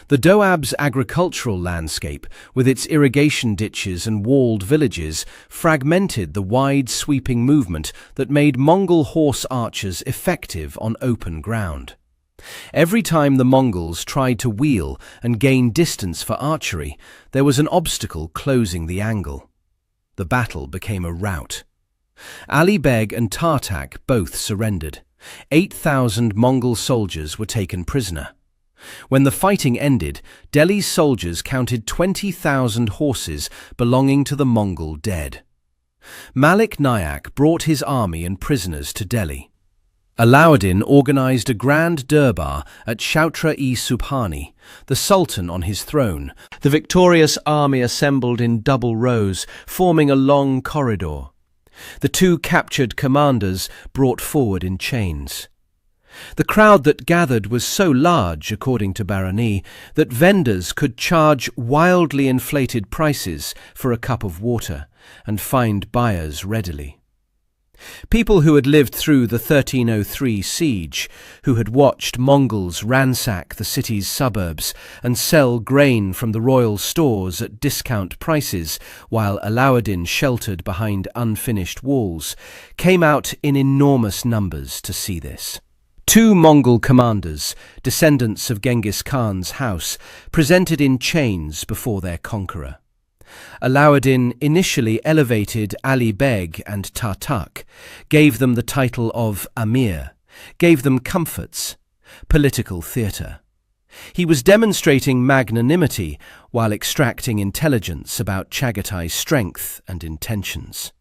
The Doab's agricultural landscape, with its irrigation ditches and walled villages, fragmented the wide sweeping movement that made Mongol horse archers effective on open ground. Every time the Mongols tried to wheel and gain distance for archery, there was an obstacle closing the angle. The battle became a rout. Ali Beg and Tartak both surrendered. 8,000 Mongol soldiers were taken prisoner. When the fighting ended, Delhi's soldiers counted 20,000 horses belonging to the Mongol dead. Malik Nayak brought his army and prisoners to Delhi. Alauddin organized a grand durbar at Chautra-e-Subhani, the Sultan on his throne. The victorious army assembled in double rows, forming a long corridor. The two captured commanders brought forward in chains. The crowd that gathered was so large, according to Barani, that vendors could charge wildly inflated prices for a cup of water and find buyers readily. People who had lived through the 1303 siege, who had watched Mongols ransack the city's suburbs and sell grain from the royal stores at discount prices while Alauddin sheltered behind unfinished walls, came out in enormous numbers to see this. 2 Mongol commanders, descendants of Genghis Khan's house, presented in chains before their conqueror. Alauddin initially elevated Ali Beg and Tartak, gave them the title of Amir, gave them comforts, political theatre. He was demonstrating magnanimity while extracting intelligence about Chaghatay's strength and intentions.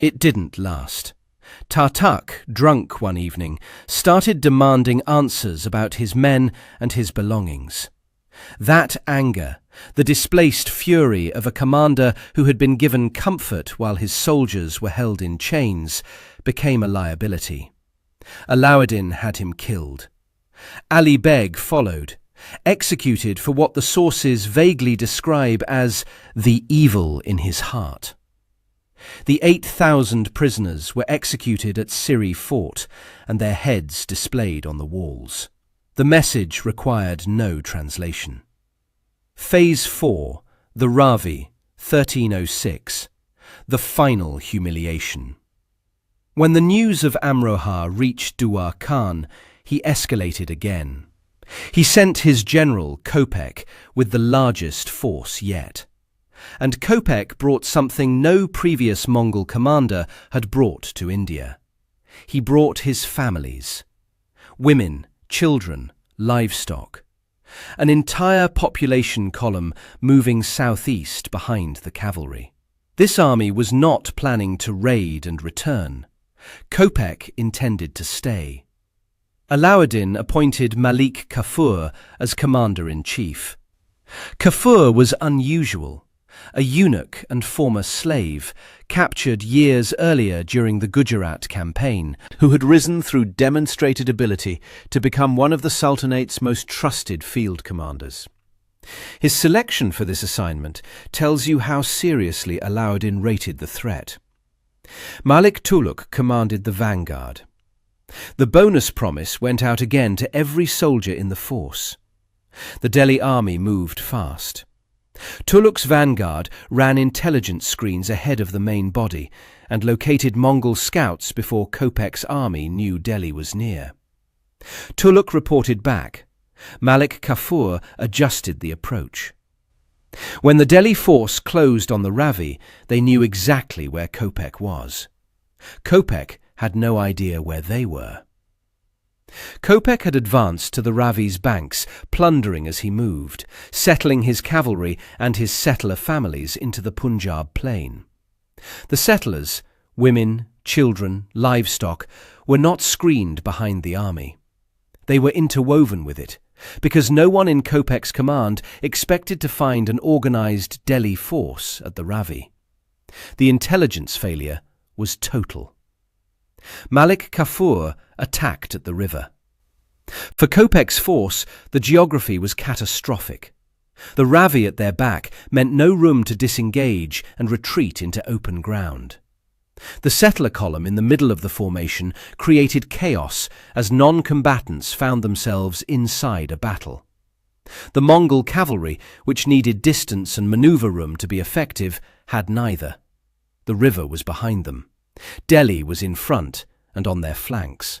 It didn't last. Tartak, drunk one evening, started demanding answers about his men and his belongings. That anger, the displaced fury of a commander who had been given comfort while his soldiers were held in chains, became a liability. Alauddin had him killed. Ali Beg followed, executed for what the sources vaguely describe as the evil in his heart. The 8,000 prisoners were executed at Siri Fort and their heads displayed on the walls. The message required no translation. Phase 4, the Ravi, 1306, the final humiliation. When the news of Amroha reached Duwa Khan, he escalated again. He sent his general, Kopek, with the largest force yet. And Kopek brought something no previous Mongol commander had brought to India. He brought his families. Women, children, livestock. An entire population column moving southeast behind the cavalry. This army was not planning to raid and return. Kopek intended to stay. Alauddin appointed Malik Kafur as commander-in-chief. Kafur was unusual. A eunuch and former slave, captured years earlier during the Gujarat campaign, who had risen through demonstrated ability to become one of the Sultanate's most trusted field commanders. His selection for this assignment tells you how seriously Alauddin rated the threat. Malik Tuluk commanded the vanguard. The bonus promise went out again to every soldier in the force. The Delhi army moved fast. Tuluk's vanguard ran intelligence screens ahead of the main body and located Mongol scouts before Kopek's army knew Delhi was near. Tuluk reported back. Malik Kafur adjusted the approach. When the Delhi force closed on the Ravi, they knew exactly where Kopek was. Kopek had no idea where they were. Kopek had advanced to the Ravi's banks, plundering as he moved, settling his cavalry and his settler families into the Punjab plain. The settlers, women, children, livestock, were not screened behind the army. They were interwoven with it, because no one in Kopek's command expected to find an organized Delhi force at the Ravi. The intelligence failure was total. Malik Kafur attacked at the river. For Kopek's force, the geography was catastrophic. The Ravi at their back meant no room to disengage and retreat into open ground. The settler column in the middle of the formation created chaos as non-combatants found themselves inside a battle. The Mongol cavalry, which needed distance and maneuver room to be effective, had neither. The river was behind them. Delhi was in front and on their flanks.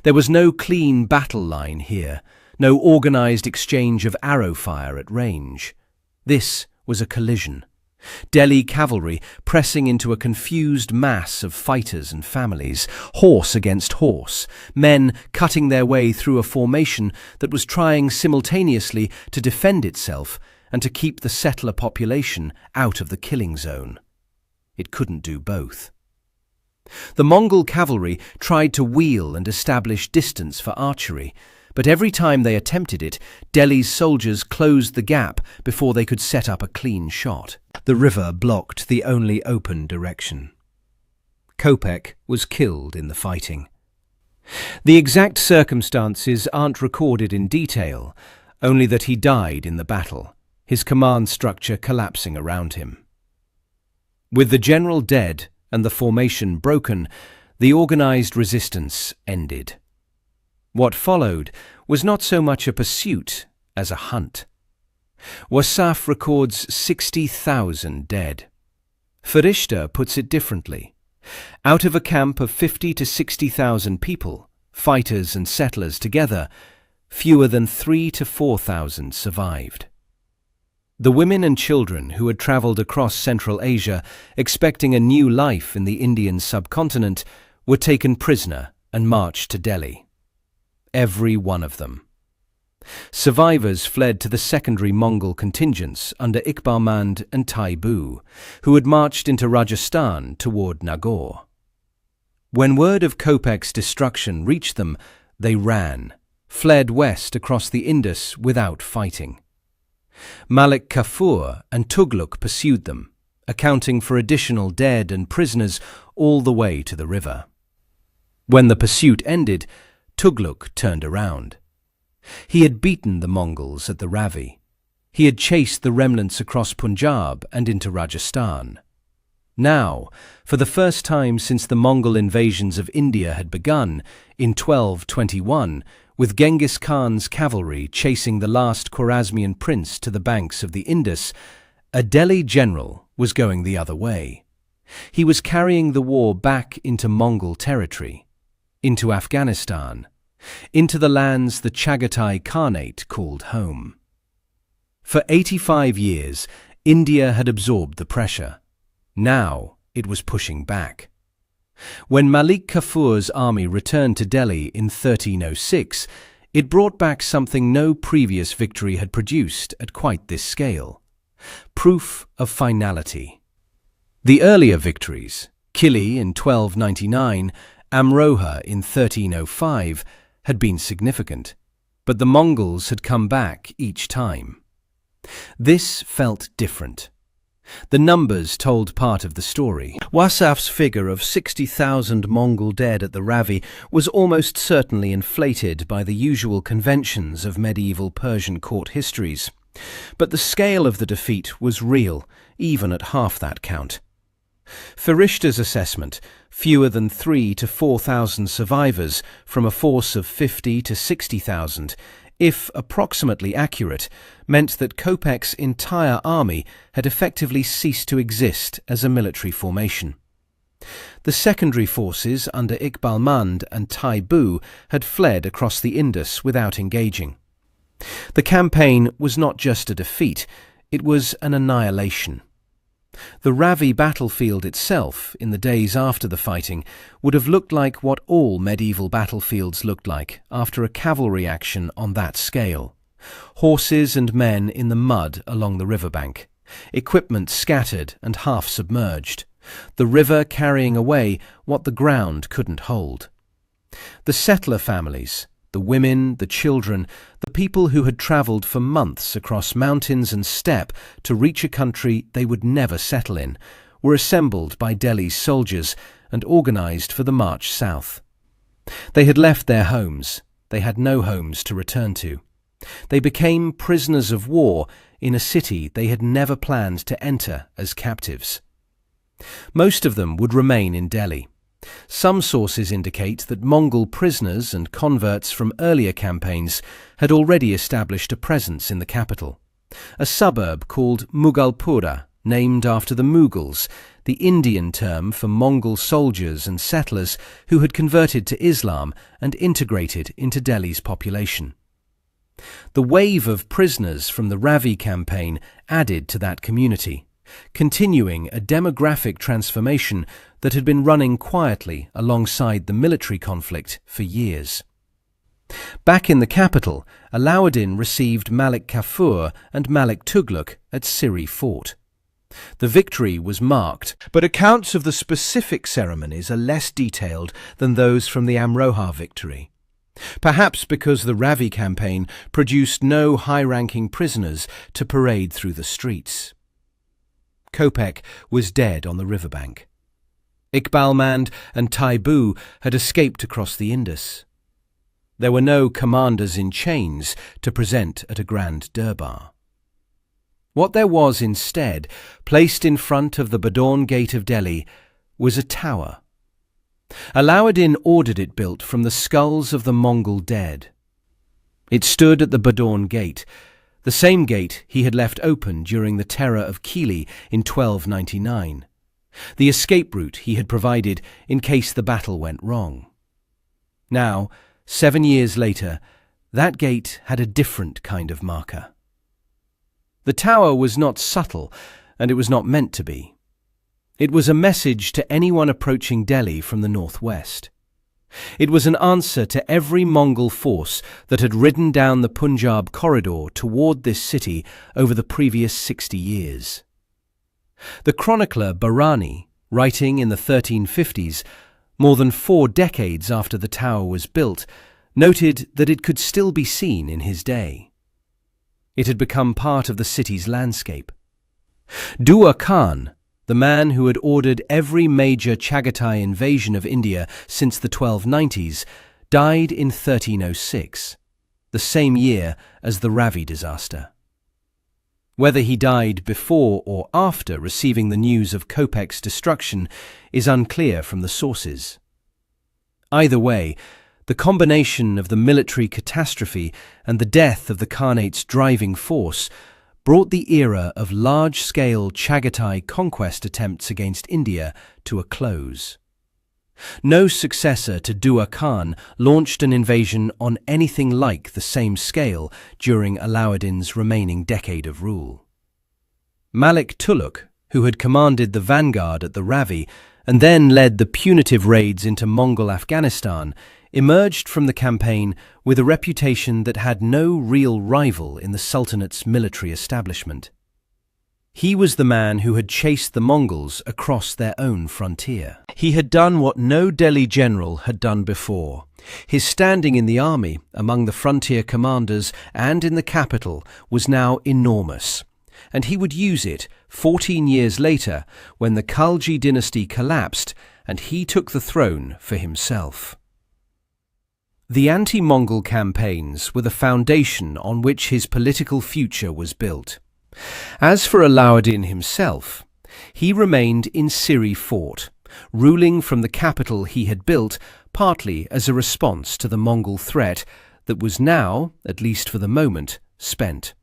There was no clean battle line here, no organized exchange of arrow fire at range. This was a collision. Delhi cavalry pressing into a confused mass of fighters and families, horse against horse, men cutting their way through a formation that was trying simultaneously to defend itself and to keep the settler population out of the killing zone. It couldn't do both. The Mongol cavalry tried to wheel and establish distance for archery, but every time they attempted it, Delhi's soldiers closed the gap before they could set up a clean shot. The river blocked the only open direction. Kopek was killed in the fighting. The exact circumstances aren't recorded in detail, only that he died in the battle, his command structure collapsing around him. With the general dead and the formation broken, the organized resistance ended. What followed was not so much a pursuit as a hunt. Wasaf records 60,000 dead. Farishta puts it differently. Out of a camp of 50 to 60,000 people, fighters and settlers together, fewer than 3 to 4,000 survived. The women and children who had travelled across Central Asia expecting a new life in the Indian subcontinent were taken prisoner and marched to Delhi. Every one of them. Survivors fled to the secondary Mongol contingents under Iqbalmand and Taibu, who had marched into Rajasthan toward Nagaur. When word of Kopek's destruction reached them, they ran, fled west across the Indus without fighting. Malik Kafur and Tughlaq pursued them, accounting for additional dead and prisoners all the way to the river. When the pursuit ended, Tughlaq turned around. He had beaten the Mongols at the Ravi. He had chased the remnants across Punjab and into Rajasthan. Now, for the first time since the Mongol invasions of India had begun, in 1221, with Genghis Khan's cavalry chasing the last Khwarezmian prince to the banks of the Indus, a Delhi general was going the other way. He was carrying the war back into Mongol territory, into Afghanistan, into the lands the Chagatai Khanate called home. For 85 years, India had absorbed the pressure. Now it was pushing back. When Malik Kafur's army returned to Delhi in 1306, it brought back something no previous victory had produced at quite this scale: proof of finality. The earlier victories, Kili in 1299, Amroha in 1305, had been significant, but the Mongols had come back each time. This felt different. The numbers told part of the story. Wasaf's figure of 60,000 Mongol dead at the Ravi was almost certainly inflated by the usual conventions of medieval Persian court histories. But the scale of the defeat was real, even at half that count. Farishta's assessment, fewer than 3 to 4,000 survivors from a force of 50 to 60,000, if approximately accurate, meant that Köpek's entire army had effectively ceased to exist as a military formation. The secondary forces under Iqbal Mand and Tai Bu had fled across the Indus without engaging. The campaign was not just a defeat, it was an annihilation. The Ravi battlefield itself, in the days after the fighting, would have looked like what all medieval battlefields looked like after a cavalry action on that scale. Horses and men in the mud along the riverbank, equipment scattered and half submerged, the river carrying away what the ground couldn't hold. The settler families, the women, the children, the people who had travelled for months across mountains and steppe to reach a country they would never settle in, were assembled by Delhi's soldiers and organised for the march south. They had left their homes. They had no homes to return to. They became prisoners of war in a city they had never planned to enter as captives. Most of them would remain in Delhi. Some sources indicate that Mongol prisoners and converts from earlier campaigns had already established a presence in the capital, a suburb called Mughalpura, named after the Mughals, the Indian term for Mongol soldiers and settlers who had converted to Islam and integrated into Delhi's population. The wave of prisoners from the Ravi campaign added to that community, continuing a demographic transformation that had been running quietly alongside the military conflict for years. Back in the capital, Alauddin received Malik Kafur and Malik Tughlaq at Siri Fort. The victory was marked, but accounts of the specific ceremonies are less detailed than those from the Amroha victory. Perhaps because the Ravi campaign produced no high-ranking prisoners to parade through the streets. Köpek was dead on the riverbank. Iqbal Mand and Tai Bu had escaped across the Indus. There were no commanders in chains to present at a grand durbar. What there was instead, placed in front of the Badorn Gate of Delhi, was a tower. Alauddin ordered it built from the skulls of the Mongol dead. It stood at the Badorn Gate, the same gate he had left open during the Terror of Kili in 1299, the escape route he had provided in case the battle went wrong. Now, 7 years later, that gate had a different kind of marker. The tower was not subtle, and it was not meant to be. It was a message to anyone approaching Delhi from the northwest. It was an answer to every Mongol force that had ridden down the Punjab corridor toward this city over the previous 60 years. The chronicler Bharani, writing in the 1350s, more than 4 decades after the tower was built, noted that it could still be seen in his day. It had become part of the city's landscape. Dua Khan, the man who had ordered every major Chagatai invasion of India since the 1290s, died in 1306, the same year as the Ravi disaster. Whether he died before or after receiving the news of Köpek's destruction is unclear from the sources. Either way, the combination of the military catastrophe and the death of the Khanate's driving force brought the era of large-scale Chagatai conquest attempts against India to a close. No successor to Dua Khan launched an invasion on anything like the same scale during Alauddin's remaining decade of rule. Malik Tughlaq, who had commanded the vanguard at the Ravi and then led the punitive raids into Mongol Afghanistan, emerged from the campaign with a reputation that had no real rival in the Sultanate's military establishment. He was the man who had chased the Mongols across their own frontier. He had done what no Delhi general had done before. His standing in the army, among the frontier commanders and in the capital, was now enormous, and he would use it 14 years later when the Khalji dynasty collapsed and he took the throne for himself. The anti-Mongol campaigns were the foundation on which his political future was built. As for Alauddin himself, he remained in Siri Fort, ruling from the capital he had built partly as a response to the Mongol threat that was now, at least for the moment, spent.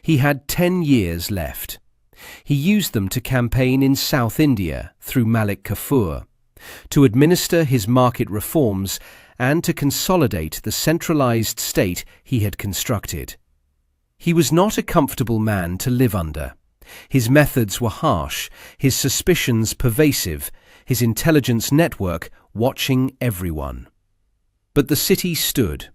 He had 10 years left. He used them to campaign in South India through Malik Kafur, to administer his market reforms and to consolidate the centralized state he had constructed. He was not a comfortable man to live under. His methods were harsh, his suspicions pervasive, his intelligence network watching everyone. But the city stood,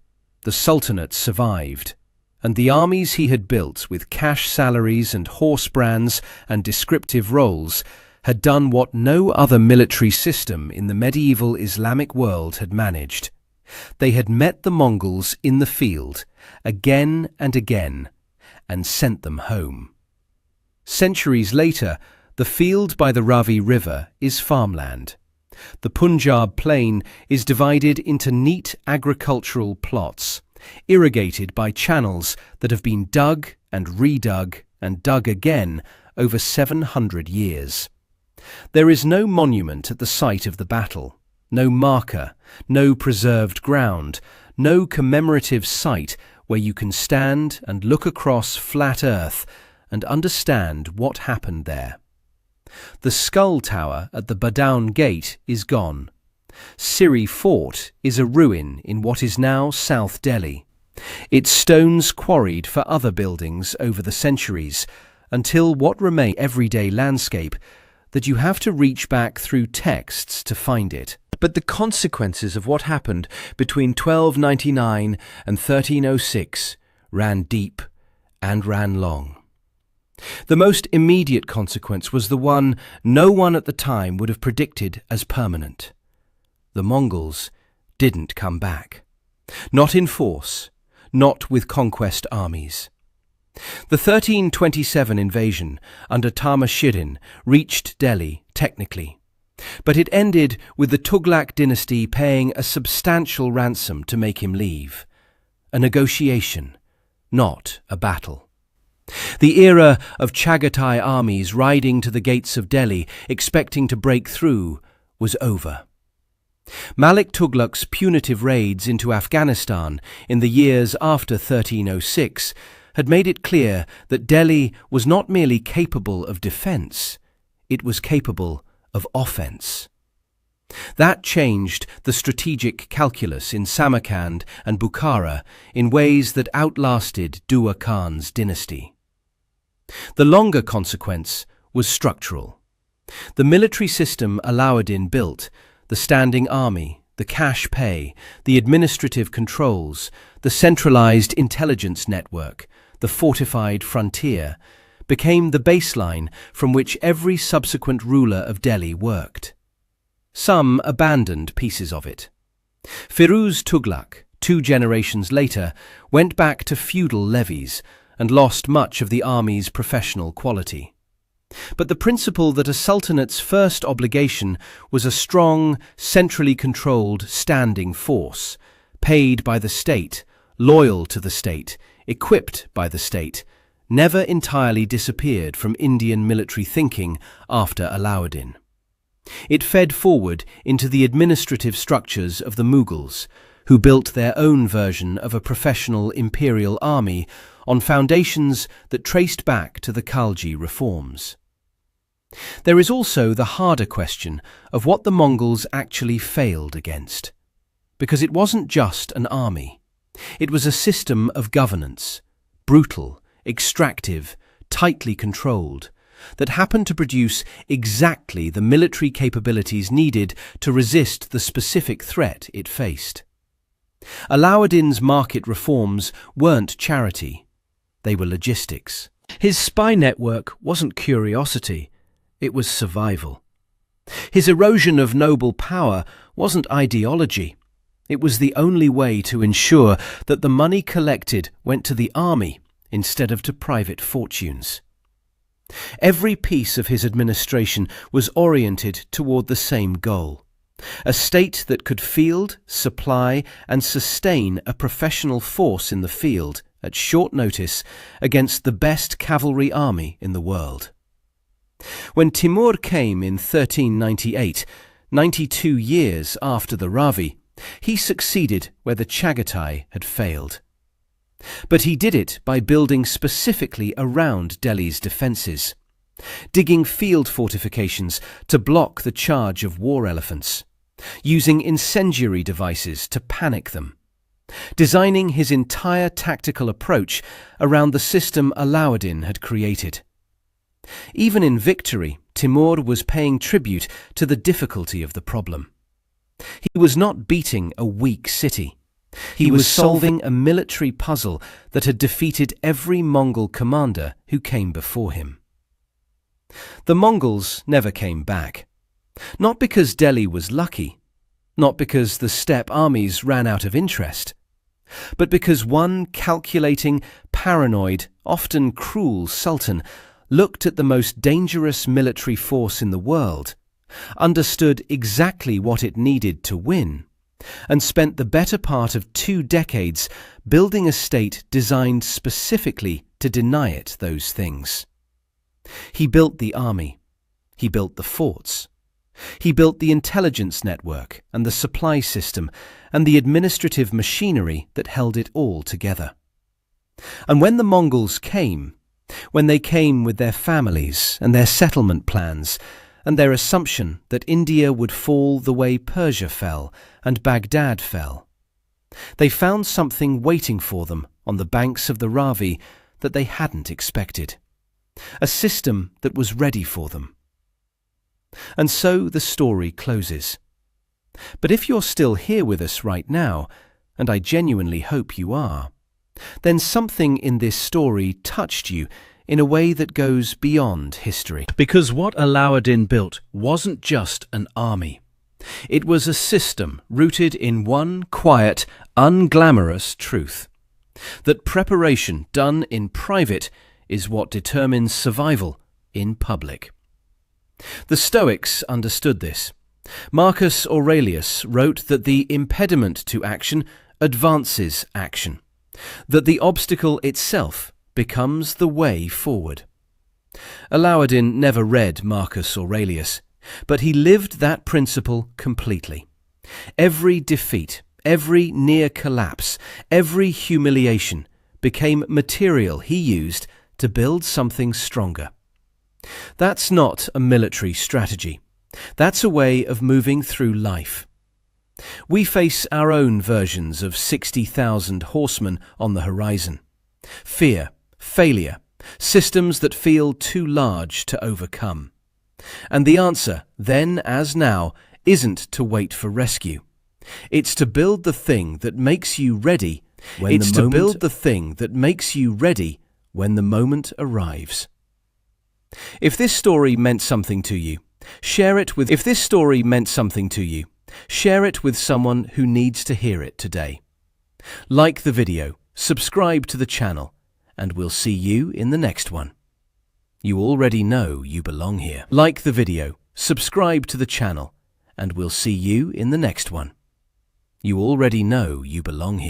the Sultanate survived, and the armies he had built with cash salaries and horse brands and descriptive roles had done what no other military system in the medieval Islamic world had managed. They had met the Mongols in the field, again and again, and sent them home. Centuries later, the field by the Ravi River is farmland. The Punjab plain is divided into neat agricultural plots, irrigated by channels that have been dug and redug and dug again over 700 years. There is no monument at the site of the battle, no marker, no preserved ground, no commemorative site where you can stand and look across flat earth and understand what happened there. The skull tower at the Badown Gate is gone. Siri Fort is a ruin in what is now South Delhi, its stones quarried for other buildings over the centuries, until what remain everyday landscape that you have to reach back through texts to find it. But the consequences of what happened between 1299 and 1306 ran deep and ran long. The most immediate consequence was the one no one at the time would have predicted as permanent. The Mongols didn't come back. Not in force, not with conquest armies. The 1327 invasion under Shirin reached Delhi technically, but it ended with the Tughlaq dynasty paying a substantial ransom to make him leave. A negotiation, not a battle. The era of Chagatai armies riding to the gates of Delhi, expecting to break through, was over. Malik Tughlaq's punitive raids into Afghanistan in the years after 1306 had made it clear that Delhi was not merely capable of defense, it was capable of offense. That changed the strategic calculus in Samarkand and Bukhara in ways that outlasted Dua Khan's dynasty. The longer consequence was structural. The military system Alauddin built, the standing army, the cash pay, the administrative controls, the centralized intelligence network, the fortified frontier, became the baseline from which every subsequent ruler of Delhi worked. Some abandoned pieces of it. Firuz Tughlaq, 2 generations later, went back to feudal levies and lost much of the army's professional quality. But the principle that a sultanate's first obligation was a strong, centrally controlled standing force, paid by the state, loyal to the state, equipped by the state, never entirely disappeared from Indian military thinking after Alauddin. It fed forward into the administrative structures of the Mughals, who built their own version of a professional imperial army on foundations that traced back to the Khalji reforms. There is also the harder question of what the Mongols actually failed against. Because it wasn't just an army. It was a system of governance, brutal, extractive, tightly controlled, that happened to produce exactly the military capabilities needed to resist the specific threat it faced. Alauddin's market reforms weren't charity. They were logistics. His spy network wasn't curiosity, it was survival. His erosion of noble power wasn't ideology. It was the only way to ensure that the money collected went to the army instead of to private fortunes. Every piece of his administration was oriented toward the same goal. A state that could field, supply and sustain a professional force in the field at short notice against the best cavalry army in the world. When Timur came in 1398, 92 years after the Ravi, He succeeded where the Chagatai had failed. But he did it by building specifically around Delhi's defences, digging field fortifications to block the charge of war elephants, using incendiary devices to panic them, designing his entire tactical approach around the system Alauddin had created. Even in victory, Timur was paying tribute to the difficulty of the problem. He was not beating a weak city. He was solving a military puzzle that had defeated every Mongol commander who came before him. The Mongols never came back. Not because Delhi was lucky, not because the steppe armies ran out of interest, but because one calculating, paranoid, often cruel sultan looked at the most dangerous military force in the world, understood exactly what it needed to win, and spent the better part of 2 decades building a state designed specifically to deny it those things. He built the army. He built the forts. He built the intelligence network and the supply system and the administrative machinery that held it all together. And when the Mongols came, when they came with their families and their settlement plans and their assumption that India would fall the way Persia fell and Baghdad fell, they found something waiting for them on the banks of the Ravi that they hadn't expected, a system that was ready for them. And so the story closes. But if you're still here with us right now, and I genuinely hope you are, then something in this story touched you in a way that goes beyond history. Because what Alauddin built wasn't just an army. It was a system rooted in one quiet, unglamorous truth: that preparation done in private is what determines survival in public. The Stoics understood this. Marcus Aurelius wrote that the impediment to action advances action, that the obstacle itself becomes the way forward. Alauddin never read Marcus Aurelius, but he lived that principle completely. Every defeat, every near collapse, every humiliation became material he used to build something stronger. That's not a military strategy. That's a way of moving through life. We face our own versions of 60,000 horsemen on the horizon. Fear, failure, systems that feel too large to overcome. And the answer, then as now, isn't to wait for rescue. It's to build the thing that makes you ready. It's to build the thing that makes you ready when the moment arrives. If this story meant something to you, share it with someone who needs to hear it today. Like the video, subscribe to the channel, and we'll see you in the next one. You already know you belong here. Like the video, subscribe to the channel, and we'll see you in the next one. You already know you belong here.